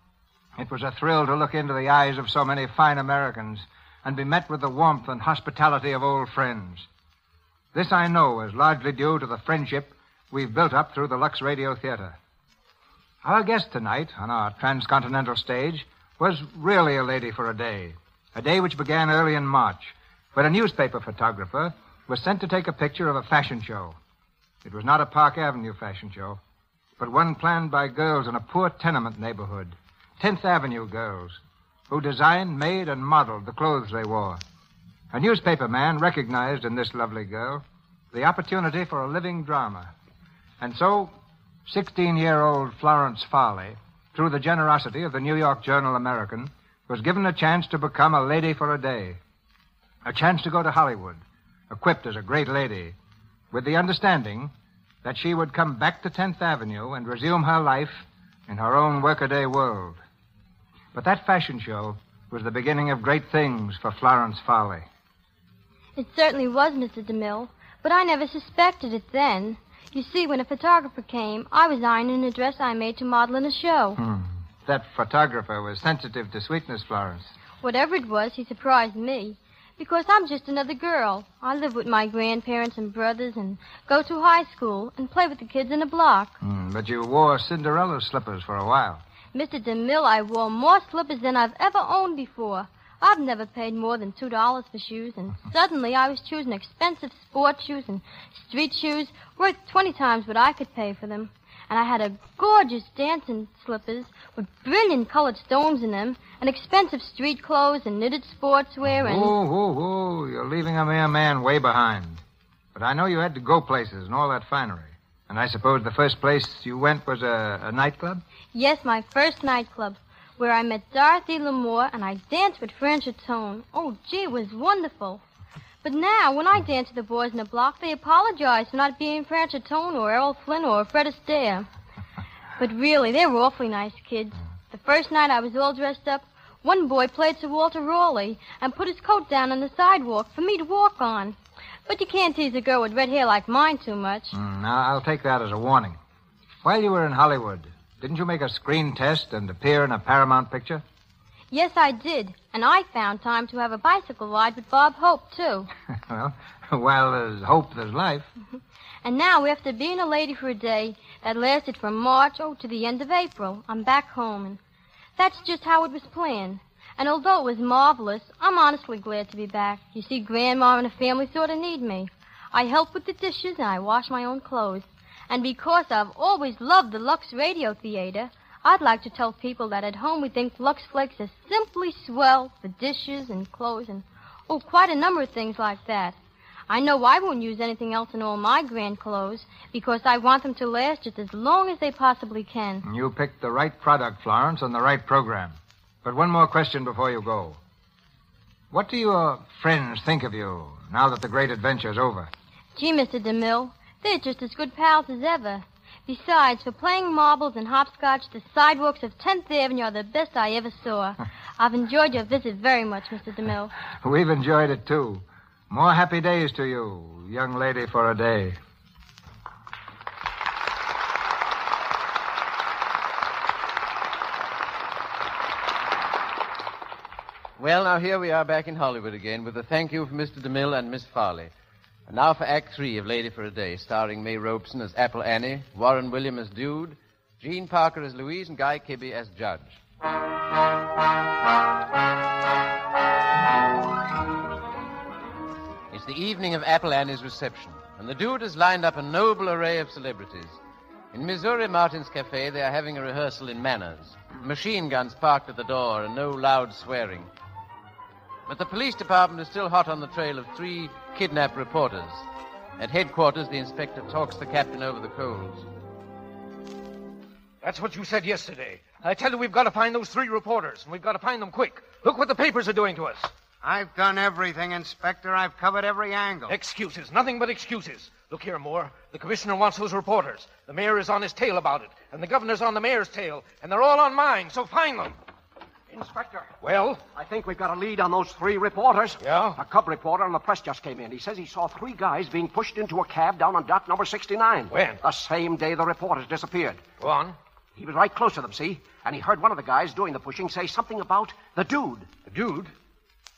it was a thrill to look into the eyes of so many fine Americans and be met with the warmth and hospitality of old friends. This, I know, is largely due to the friendship we've built up through the Lux Radio Theater. Our guest tonight on our transcontinental stage was really a lady for a day which began early in March, when a newspaper photographer was sent to take a picture of a fashion show. It was not a Park Avenue fashion show, but one planned by girls in a poor tenement neighborhood, 10th Avenue girls, who designed, made, and modeled the clothes they wore. A newspaper man recognized in this lovely girl the opportunity for a living drama. And so, 16-year-old Florence Farley, through the generosity of the New York Journal-American, was given a chance to become a lady for a day, a chance to go to Hollywood, equipped as a great lady, with the understanding that she would come back to 10th Avenue and resume her life in her own workaday world. But that fashion show was the beginning of great things for Florence Farley. It certainly was, Mr. DeMille, but I never suspected it then. You see, when a photographer came, I was ironing a dress I made to model in a show. That photographer was sensitive to sweetness, Florence. Whatever it was, he surprised me. Because I'm just another girl. I live with my grandparents and brothers and go to high school and play with the kids in the block. But you wore Cinderella slippers for a while. Mr. DeMille, I wore more slippers than I've ever owned before. I've never paid more than $2 for shoes, and suddenly I was choosing expensive sport shoes and street shoes worth 20 times what I could pay for them. And I had a gorgeous dancing slippers with brilliant colored stones in them, and expensive street clothes and knitted sportswear and... Oh, you're leaving a mere man way behind. But I know you had to go places and all that finery. And I suppose the first place you went was a nightclub? Yes, my first nightclub, where I met Dorothy L'Amour, and I danced with Franchetone. Oh, gee, it was wonderful. But now, when I dance with the boys in the block, they apologize for not being Franchetone or Errol Flynn or Fred Astaire. But really, they were awfully nice kids. The first night I was all dressed up, one boy played Sir Walter Raleigh and put his coat down on the sidewalk for me to walk on. But you can't tease a girl with red hair like mine too much. Now, I'll take that as a warning. While you were in Hollywood, didn't you make a screen test and appear in a Paramount picture? Yes, I did. And I found time to have a bicycle ride with Bob Hope, too. Well, while there's hope, there's life. And now, after being a lady for a day that lasted from March, to the end of April, I'm back home. And that's just how it was planned. And although it was marvelous, I'm honestly glad to be back. You see, Grandma and the family sort of need me. I help with the dishes and I wash my own clothes. And because I've always loved the Lux Radio Theater, I'd like to tell people that at home we think Lux Flakes are simply swell for dishes and clothes and Oh, quite a number of things like that. I know I won't use anything else in all my grand clothes because I want them to last just as long as they possibly can. You picked the right product, Florence, and the right program. But one more question before you go. What do your friends think of you now that the great adventure's over? Gee, Mr. DeMille, they're just as good pals as ever. Besides, for playing marbles and hopscotch, the sidewalks of 10th Avenue are the best I ever saw. I've enjoyed your visit very much, Mr. DeMille. We've enjoyed it, too. More happy days to you, young lady for a day. Well, now here we are back in Hollywood again with a thank you from Mr. DeMille and Miss Farley. And now for Act 3 of Lady for a Day, starring May Robeson as Apple Annie, Warren William as Dude, Gene Parker as Louise, and Guy Kibbe as Judge. It's the evening of Apple Annie's reception, and the Dude has lined up a noble array of celebrities. In Missouri Martin's Cafe, they are having a rehearsal in manners. Machine guns parked at the door and no loud swearing. But the police department is still hot on the trail of 3 kidnapped reporters. At headquarters, the inspector talks the captain over the coals. That's what you said yesterday. I tell you, we've got to find those 3 reporters, and we've got to find them quick. Look what the papers are doing to us. I've done everything, Inspector. I've covered every angle. Excuses. Nothing but excuses. Look here, Moore. The commissioner wants those reporters. The mayor is on his tail about it, and the governor's on the mayor's tail, and they're all on mine, so find them. Inspector. Well? I think we've got a lead on those 3 reporters. Yeah? A cub reporter on the press just came in. He says he saw 3 guys being pushed into a cab down on dock number 69. When? The same day the reporters disappeared. Go on. He was right close to them, see? And he heard one of the guys doing the pushing say something about the Dude. The Dude?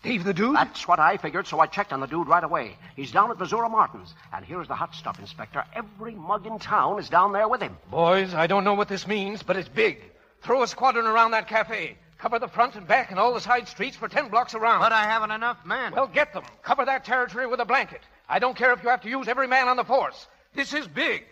Dave the Dude? That's what I figured, so I checked on the Dude right away. He's down at Missouri Martin's. And here's the hot stuff, Inspector. Every mug in town is down there with him. Boys, I don't know what this means, but it's big. Throw a squadron around that cafe. Cover the front and back and all the side streets for 10 blocks around. But I haven't enough men. Well, get them. Cover that territory with a blanket. I don't care if you have to use every man on the force. This is big.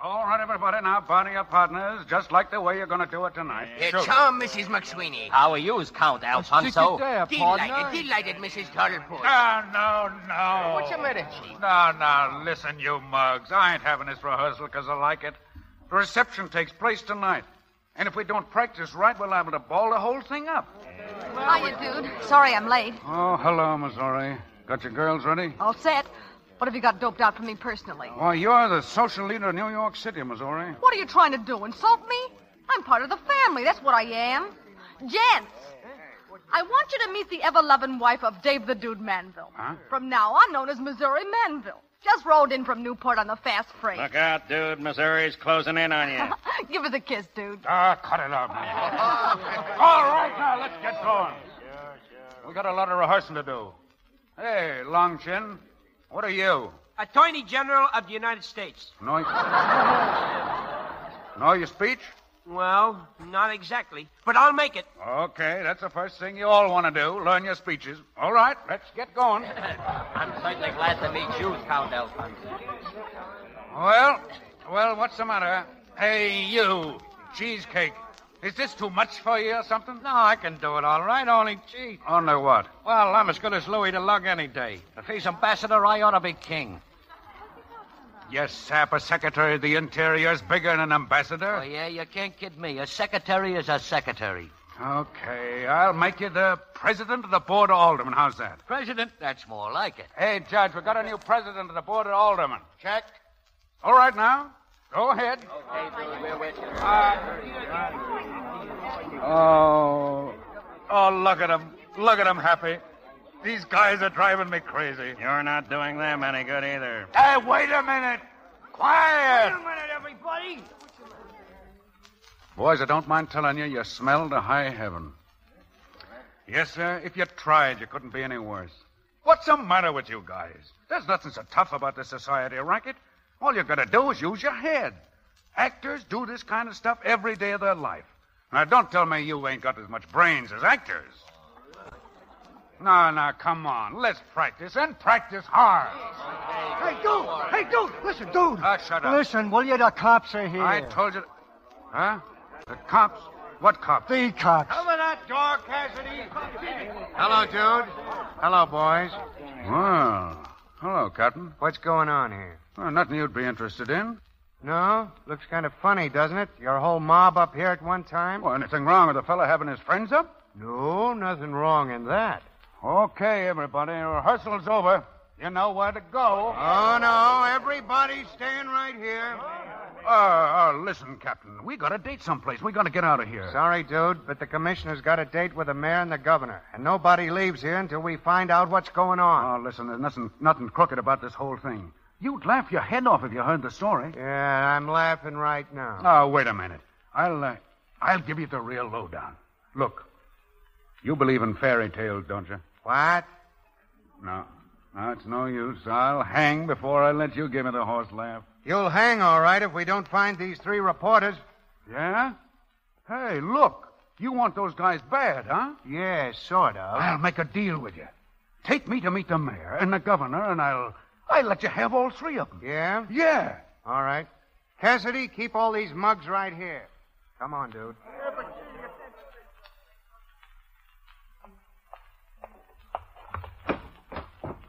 All right, everybody, now body up, partners, just like the way you're going to do it tonight. Charm, Mrs. McSweeney. How are you, Count Alfonso? Delighted, Mrs. Turtlepus. No. What's the matter, Chief? No, listen, you mugs. I ain't having this rehearsal because I like it. The reception takes place tonight. And if we don't practice right, we're liable to ball the whole thing up. Hiya, Dude. Sorry I'm late. Oh, hello, Missouri. Got your girls ready? All set. What have you got doped out for me personally? Why, you're the social leader of New York City, Missouri. What are you trying to do, insult me? I'm part of the family, that's what I am. Gents, I want you to meet the ever-loving wife of Dave the Dude Manville. Huh? From now on, known as Missouri Manville. Just rolled in from Newport on the fast freight. Look out, dude. Missouri's closing in on you. Give us a kiss, Dude. Cut it out. All right, now, let's get going. We got a lot of rehearsing to do. Hey, Long Chin, what are you? Attorney General of the United States. Know your speech? Well, not exactly, but I'll make it. Okay, that's the first thing you all want to do, learn your speeches. All right, let's get going. I'm certainly glad to meet you, Count Alfonso. Well, what's the matter? Hey, you, cheesecake. Is this too much for you or something? No, I can do it all right, only gee. Only what? Well, I'm as good as Louis the Lug any day. If he's ambassador, I ought to be king. Yes, sap, a secretary of the interior is bigger than an ambassador. Oh, yeah, you can't kid me. A secretary is a secretary. Okay, I'll make you the president of the Board of Aldermen. How's that? President? That's more like it. Hey, Judge, we got a new president of the Board of Aldermen. Check. All right, now. Go ahead. Okay, dude, we're with you. Oh, look at them. Look at them happy. These guys are driving me crazy. You're not doing them any good either. Hey, wait a minute. Quiet. Wait a minute, everybody. Boys, I don't mind telling you, you smell to high heaven. Yes, sir, if you tried, you couldn't be any worse. What's the matter with you guys? There's nothing so tough about this society racket. All you gotta do is use your head. Actors do this kind of stuff every day of their life. Now, don't tell me you ain't got as much brains as actors. No, come on. Let's practice, and practice hard. Hey, dude, listen, dude. Shut up. Listen, will you? The cops are here. I told you... Huh? The cops? What cops? The cops. Cover that door, Cassidy. Hello, Jude. Hello, boys. Well, hello, Captain. What's going on here? Well, nothing you'd be interested in. No? Looks kind of funny, doesn't it? Your whole mob up here at one time? Well, anything wrong with a fella having his friends up? No, nothing wrong in that. Okay, everybody. Rehearsal's over. You know where to go. Oh, no. Everybody staying right here. Listen, Captain. We got a date someplace. We got to get out of here. Sorry, dude, but the commissioner's got a date with the mayor and the governor, and nobody leaves here until we find out what's going on. Oh, listen, there's nothing crooked about this whole thing. You'd laugh your head off if you heard the story. Yeah, I'm laughing right now. Oh, wait a minute. I'll give you the real lowdown. Look, you believe in fairy tales, don't you? What? No, it's no use. I'll hang before I let you give me the horse laugh. You'll hang all right if we don't find these 3 reporters. Yeah? Hey, look. You want those guys bad, huh? Yeah, sort of. I'll make a deal with you. Take me to meet the mayor and the governor, and I'll let you have all 3 of them. Yeah? Yeah. All right. Cassidy, keep all these mugs right here. Come on, dude.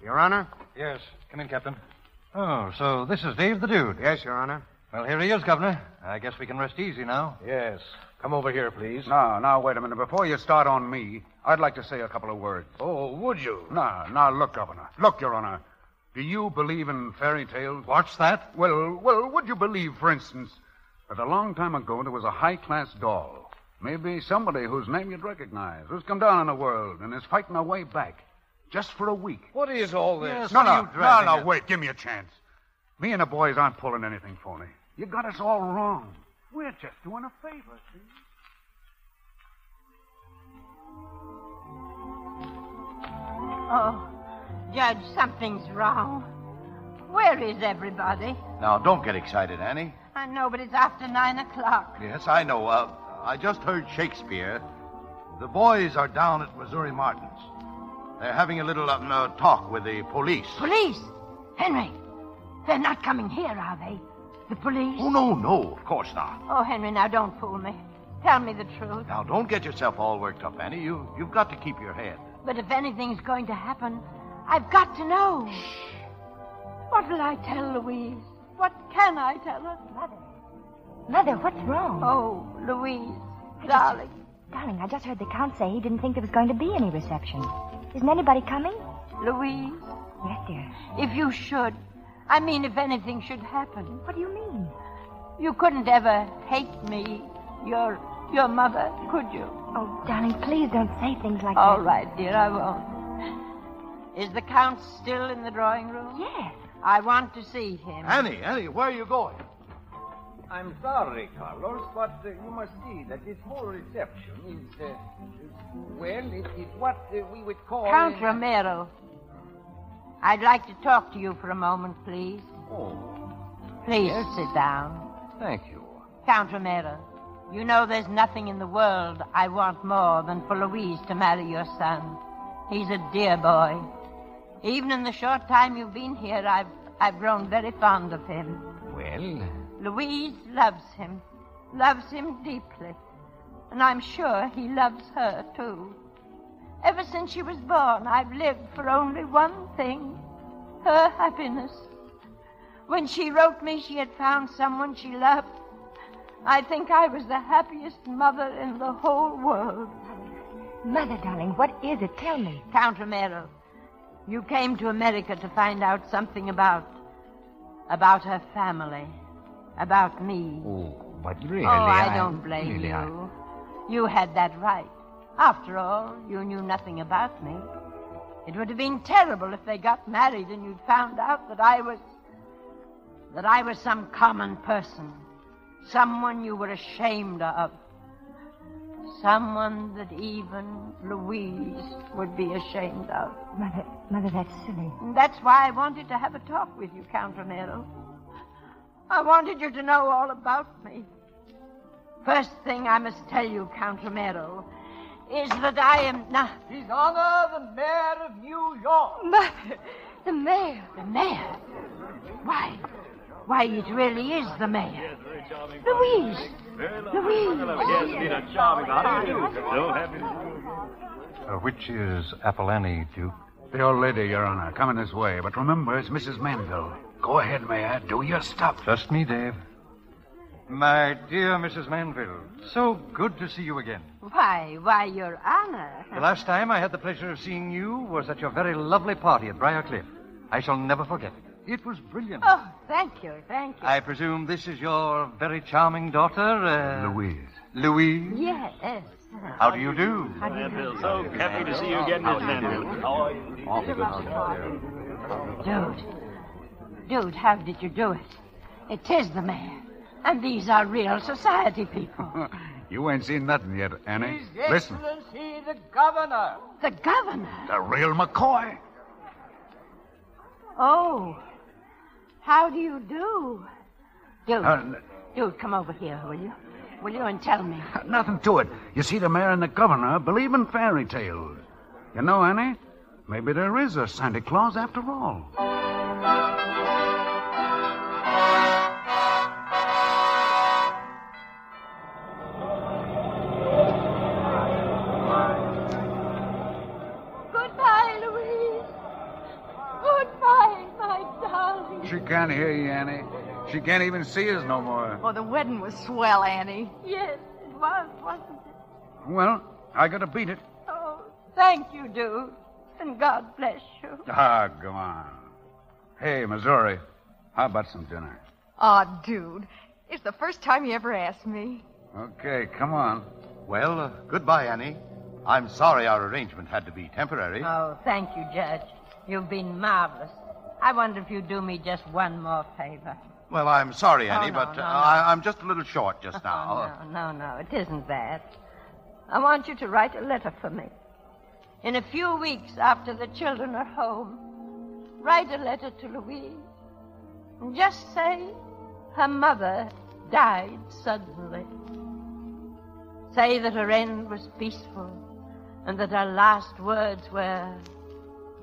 Your Honor? Yes. Come in, Captain. Oh, so this is Dave the Dude. Yes, Your Honor. Well, here he is, Governor. I guess we can rest easy now. Yes. Come over here, please. Now, wait a minute. Before you start on me, I'd like to say a couple of words. Oh, would you? Now, look, Governor. Look, Your Honor. Do you believe in fairy tales? What's that? Well, would you believe, for instance, that a long time ago there was a high-class doll, maybe somebody whose name you'd recognize, who's come down in the world and is fighting her way back, just for a week? What is all this? Yes, No, wait, give me a chance. Me and the boys aren't pulling anything phony. You got us all wrong. We're just doing a favor, see? Oh, Judge, something's wrong. Where is everybody? Now, don't get excited, Annie. I know, but it's after 9 o'clock. Yes, I know. I just heard Shakespeare. The boys are down at Missouri Martin's. They're having a little talk with the police. Police? Henry, they're not coming here, are they? The police? Oh, no, of course not. Oh, Henry, now don't fool me. Tell me the truth. Now, don't get yourself all worked up, Annie. You've got to keep your head. But if anything's going to happen, I've got to know. What will I tell Louise? What can I tell her? Mother, what's wrong? Oh, Louise, darling. Darling, I just heard the Count say he didn't think there was going to be any reception. Isn't anybody coming? Louise? Yes, dear. If you should, I mean if anything should happen. What do you mean? You couldn't ever hate me, your mother, could you? Oh, darling, please don't say things like All that. right, dear, I won't. Is the Count still in the drawing room? Yes. I want to see him. Annie, where are you going? I'm sorry, Carlos, but you must see that this whole reception is what we would call... Count Romero. I'd like to talk to you for a moment, please. Oh. Please Yes? sit down. Thank you. Count Romero, you know there's nothing in the world I want more than for Louise to marry your son. He's a dear boy. Even in the short time you've been here, I've grown very fond of him. Well... Louise loves him deeply. And I'm sure he loves her, too. Ever since she was born, I've lived for only one thing, her happiness. When she wrote me she had found someone she loved, I think I was the happiest mother in the whole world. Mother, darling, what is it? Tell me. Count Romero, you came to America to find out something about her family, about me. Oh, but really... I don't blame you. You had that right. After all, you knew nothing about me. It would have been terrible if they got married and you'd found out that I was some common person. Someone you were ashamed of. Someone that even Louise would be ashamed of. Mother, that's silly. And that's why I wanted to have a talk with you, Count Romero. I wanted you to know all about me. First thing I must tell you, Count Romero, is that I am not... His Honor, the Mayor of New York. Mother, the mayor. The mayor? Why, it really is the mayor. Louise, Louise. Which is Apollonie, Duke? The old lady, Your Honor, coming this way. But remember, it's Mrs. Manville. Go ahead, Mayor. Do your stuff. Trust me, Dave. My dear Mrs. Manville, so good to see you again. Why, Your Honor. The last time I had the pleasure of seeing you was at your very lovely party at Briarcliff. I shall never forget it. It was brilliant. Oh, thank you. I presume this is your very charming daughter, Louise. Louise? Yes. How do you do? Manville, so happy to see you again, Miss Manville. How are you? Dude, how did you do it? It is the mayor. And these are real society people. You ain't seen nothing yet, Annie. His Listen. Excellency, the governor. The governor? The real McCoy. Oh. How do you do? Dude, come over here, will you? Will you, and tell me? Nothing to it. You see, the mayor and the governor believe in fairy tales. You know, Annie, maybe there is a Santa Claus after all. Goodbye, Louise. Goodbye, my darling. She can't hear you, Annie. She can't even see us no more. Oh, the wedding was swell, Annie. Yes, it was, wasn't it? Well, I gotta beat it. Oh, thank you, dude. And God bless you. Ah, go on. Hey, Missouri, how about some dinner? Aw, dude. It's the first time you ever asked me. Okay, come on. Well, goodbye, Annie. I'm sorry our arrangement had to be temporary. Oh, thank you, Judge. You've been marvelous. I wonder if you'd do me just one more favor. Well, I'm sorry, Annie, no, but no. I'm just a little short just now. No, it isn't that. I want you to write a letter for me. In a few weeks after the children are home, write a letter to Louise. And just say her mother died suddenly. Say that her end was peaceful and that her last words were,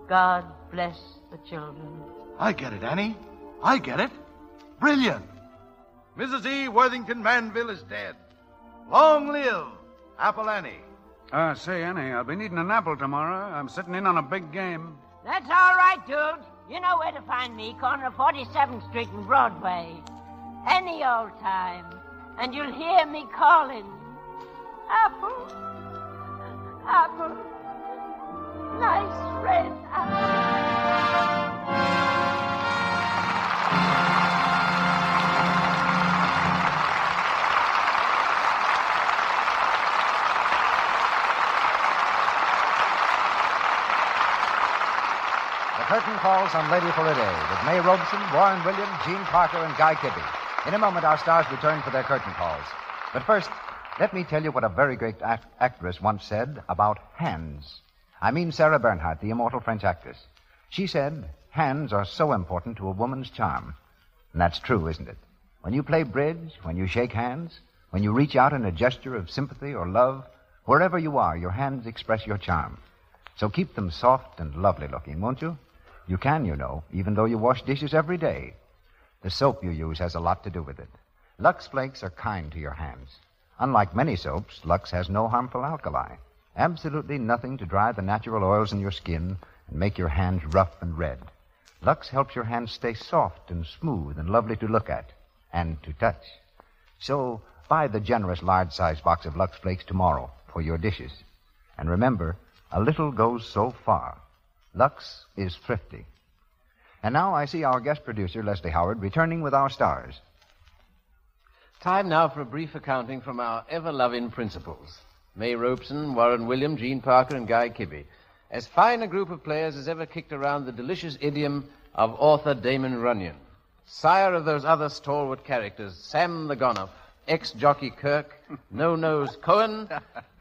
God bless the children. I get it, Annie. I get it. Brilliant. Mrs. E. Worthington Manville is dead. Long live Apollonie. Say, Annie, I'll be needing an apple tomorrow. I'm sitting in on a big game. That's all right, dude. You know where to find me, corner of 47th Street and Broadway. Any old time. And you'll hear me calling. Apple. Apple. Nice red apple. The curtain falls on Lady for a Day with May Robeson, Warren Williams, Gene Parker, and Guy Kibbe. In a moment, our stars return for their curtain calls. But first, let me tell you what a very great actress once said about hands. I mean Sarah Bernhardt, the immortal French actress. She said, hands are so important to a woman's charm. And that's true, isn't it? When you play bridge, when you shake hands, when you reach out in a gesture of sympathy or love, wherever you are, your hands express your charm. So keep them soft and lovely looking, won't you? You can, you know, even though you wash dishes every day. The soap you use has a lot to do with it. Lux Flakes are kind to your hands. Unlike many soaps, Lux has no harmful alkali. Absolutely nothing to dry the natural oils in your skin and make your hands rough and red. Lux helps your hands stay soft and smooth and lovely to look at and to touch. So buy the generous large-sized box of Lux Flakes tomorrow for your dishes. And remember, a little goes so far. Lux is thrifty. And now I see our guest producer, Leslie Howard, returning with our stars. Time now for a brief accounting from our ever-loving principals. May Robeson, Warren Williams, Gene Parker, and Guy Kibbe. As fine a group of players as ever kicked around the delicious idiom of author Damon Runyon. Sire of those other stalwart characters, Sam the Gonoff, ex-jockey Kirk, No-Nose Cohen.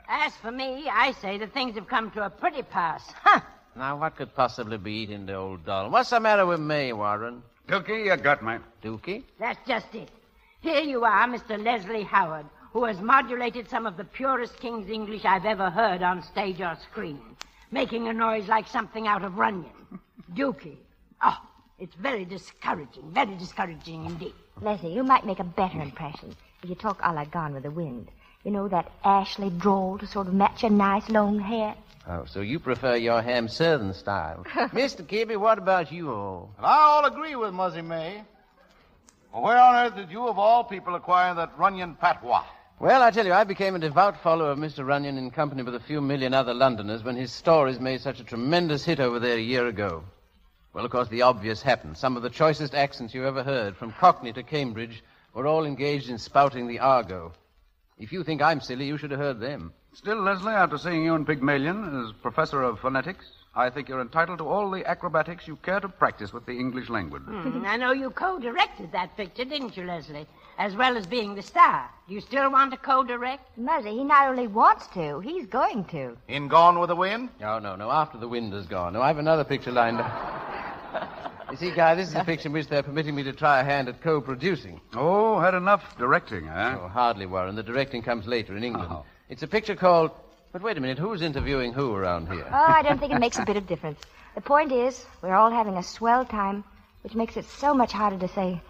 As for me, I say that things have come to a pretty pass. Huh! Now, what could possibly be eating the old doll? What's the matter with May, Warren? Dookie, you got me. Dookie? That's just it. Here you are, Mr. Leslie Howard, who has modulated some of the purest King's English I've ever heard on stage or screen, making a noise like something out of Runyon. Dookie. Oh, it's very discouraging indeed. Leslie, you might make a better impression. You talk a la Gone with the Wind. You know, that Ashley drawl to sort of match your nice long hair. Oh, so you prefer your ham southern style. Mr. Kibbe, what about you all? And I all agree with Muzzy May. Well, where on earth did you, of all people, acquire that Runyon patois? Well, I tell you, I became a devout follower of Mr. Runyon in company with a few million other Londoners when his stories made such a tremendous hit over there a year ago. Well, of course, the obvious happened. Some of the choicest accents you ever heard, from Cockney to Cambridge, were all engaged in spouting the argot. If you think I'm silly, you should have heard them. Still, Leslie, after seeing you in Pygmalion as professor of phonetics, I think you're entitled to all the acrobatics you care to practice with the English language. I know you co-directed that picture, didn't you, Leslie? As well as being the star. Do you still want to co-direct? Muzzy, he not only wants to, he's going to. In Gone with the Wind? No, after the wind has gone. No, I have another picture lined up. You see, Guy, this is a picture in which they're permitting me to try a hand at co-producing. Oh, had enough directing, huh? Oh, hardly, Warren. The directing comes later in England. Oh. It's a picture called... But wait a minute, who's interviewing who around here? Oh, I don't think it makes a bit of difference. The point is, we're all having a swell time, which makes it so much harder to say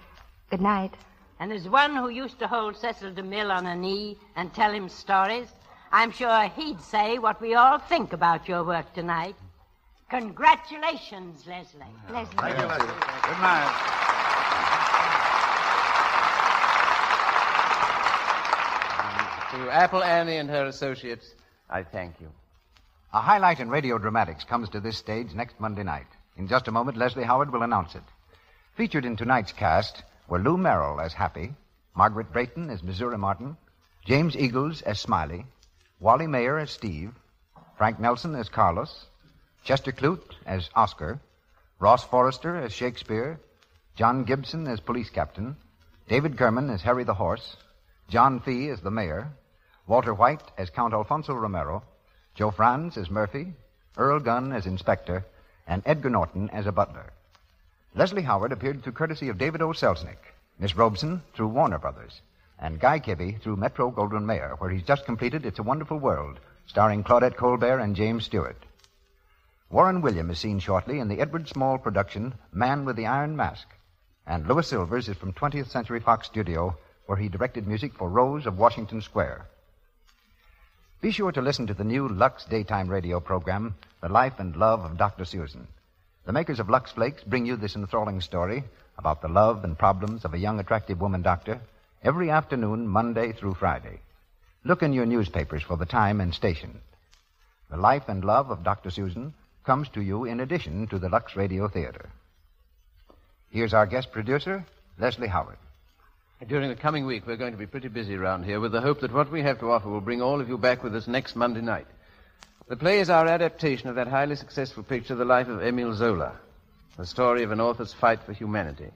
good night. And there's one who used to hold Cecil DeMille on a knee and tell him stories. I'm sure he'd say what we all think about your work tonight. Congratulations, Leslie. Leslie. Thank you, Leslie. Good night. To Apple Annie and her associates, I thank you. A highlight in radio dramatics comes to this stage next Monday night. In just a moment, Leslie Howard will announce it. Featured in tonight's cast were Lou Merrill as Happy, Margaret Brayton as Missouri Martin, James Eagles as Smiley, Wally Mayer as Steve, Frank Nelson as Carlos, Chester Clute as Oscar, Ross Forrester as Shakespeare, John Gibson as Police Captain, David Kerman as Harry the Horse, John Fee as the Mayor, Walter White as Count Alfonso Romero, Joe Franz as Murphy, Earl Gunn as Inspector, and Edgar Norton as a butler. Leslie Howard appeared through courtesy of David O. Selznick, Miss Robeson through Warner Brothers, and Guy Kibbe through Metro-Goldwyn-Mayer, where he's just completed It's a Wonderful World, starring Claudette Colbert and James Stewart. Warren William is seen shortly in the Edward Small production Man with the Iron Mask, and Louis Silvers is from 20th Century Fox Studio, where he directed music for Rose of Washington Square. Be sure to listen to the new Lux daytime radio program, The Life and Love of Dr. Susan. The makers of Lux Flakes bring you this enthralling story about the love and problems of a young, attractive woman doctor every afternoon, Monday through Friday. Look in your newspapers for the time and station. The Life and Love of Dr. Susan comes to you in addition to the Lux Radio Theater. Here's our guest producer, Leslie Howard. During the coming week, we're going to be pretty busy around here with the hope that what we have to offer will bring all of you back with us next Monday night. The play is our adaptation of that highly successful picture, The Life of Émile Zola, the story of an author's fight for humanity.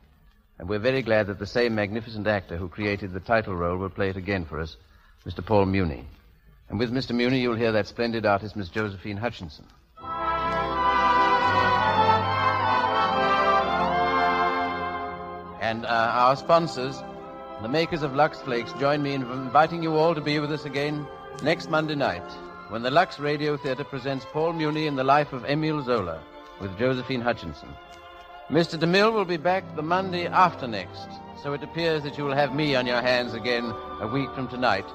And we're very glad that the same magnificent actor who created the title role will play it again for us, Mr. Paul Muni. And with Mr. Muni, you'll hear that splendid artist, Miss Josephine Hutchinson. And our sponsors, the makers of Lux Flakes, join me in inviting you all to be with us again next Monday night when the Lux Radio Theater presents Paul Muni in The Life of Émile Zola with Josephine Hutchinson. Mr. DeMille will be back the Monday after next, so it appears that you will have me on your hands again a week from tonight.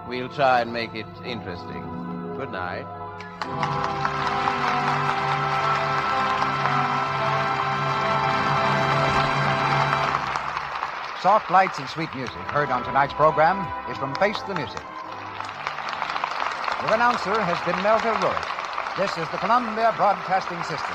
We'll try and make it interesting. Good night. Soft lights and sweet music heard on tonight's program is from Face the Music. Your announcer has been Melville Ruick. This is the Columbia Broadcasting System.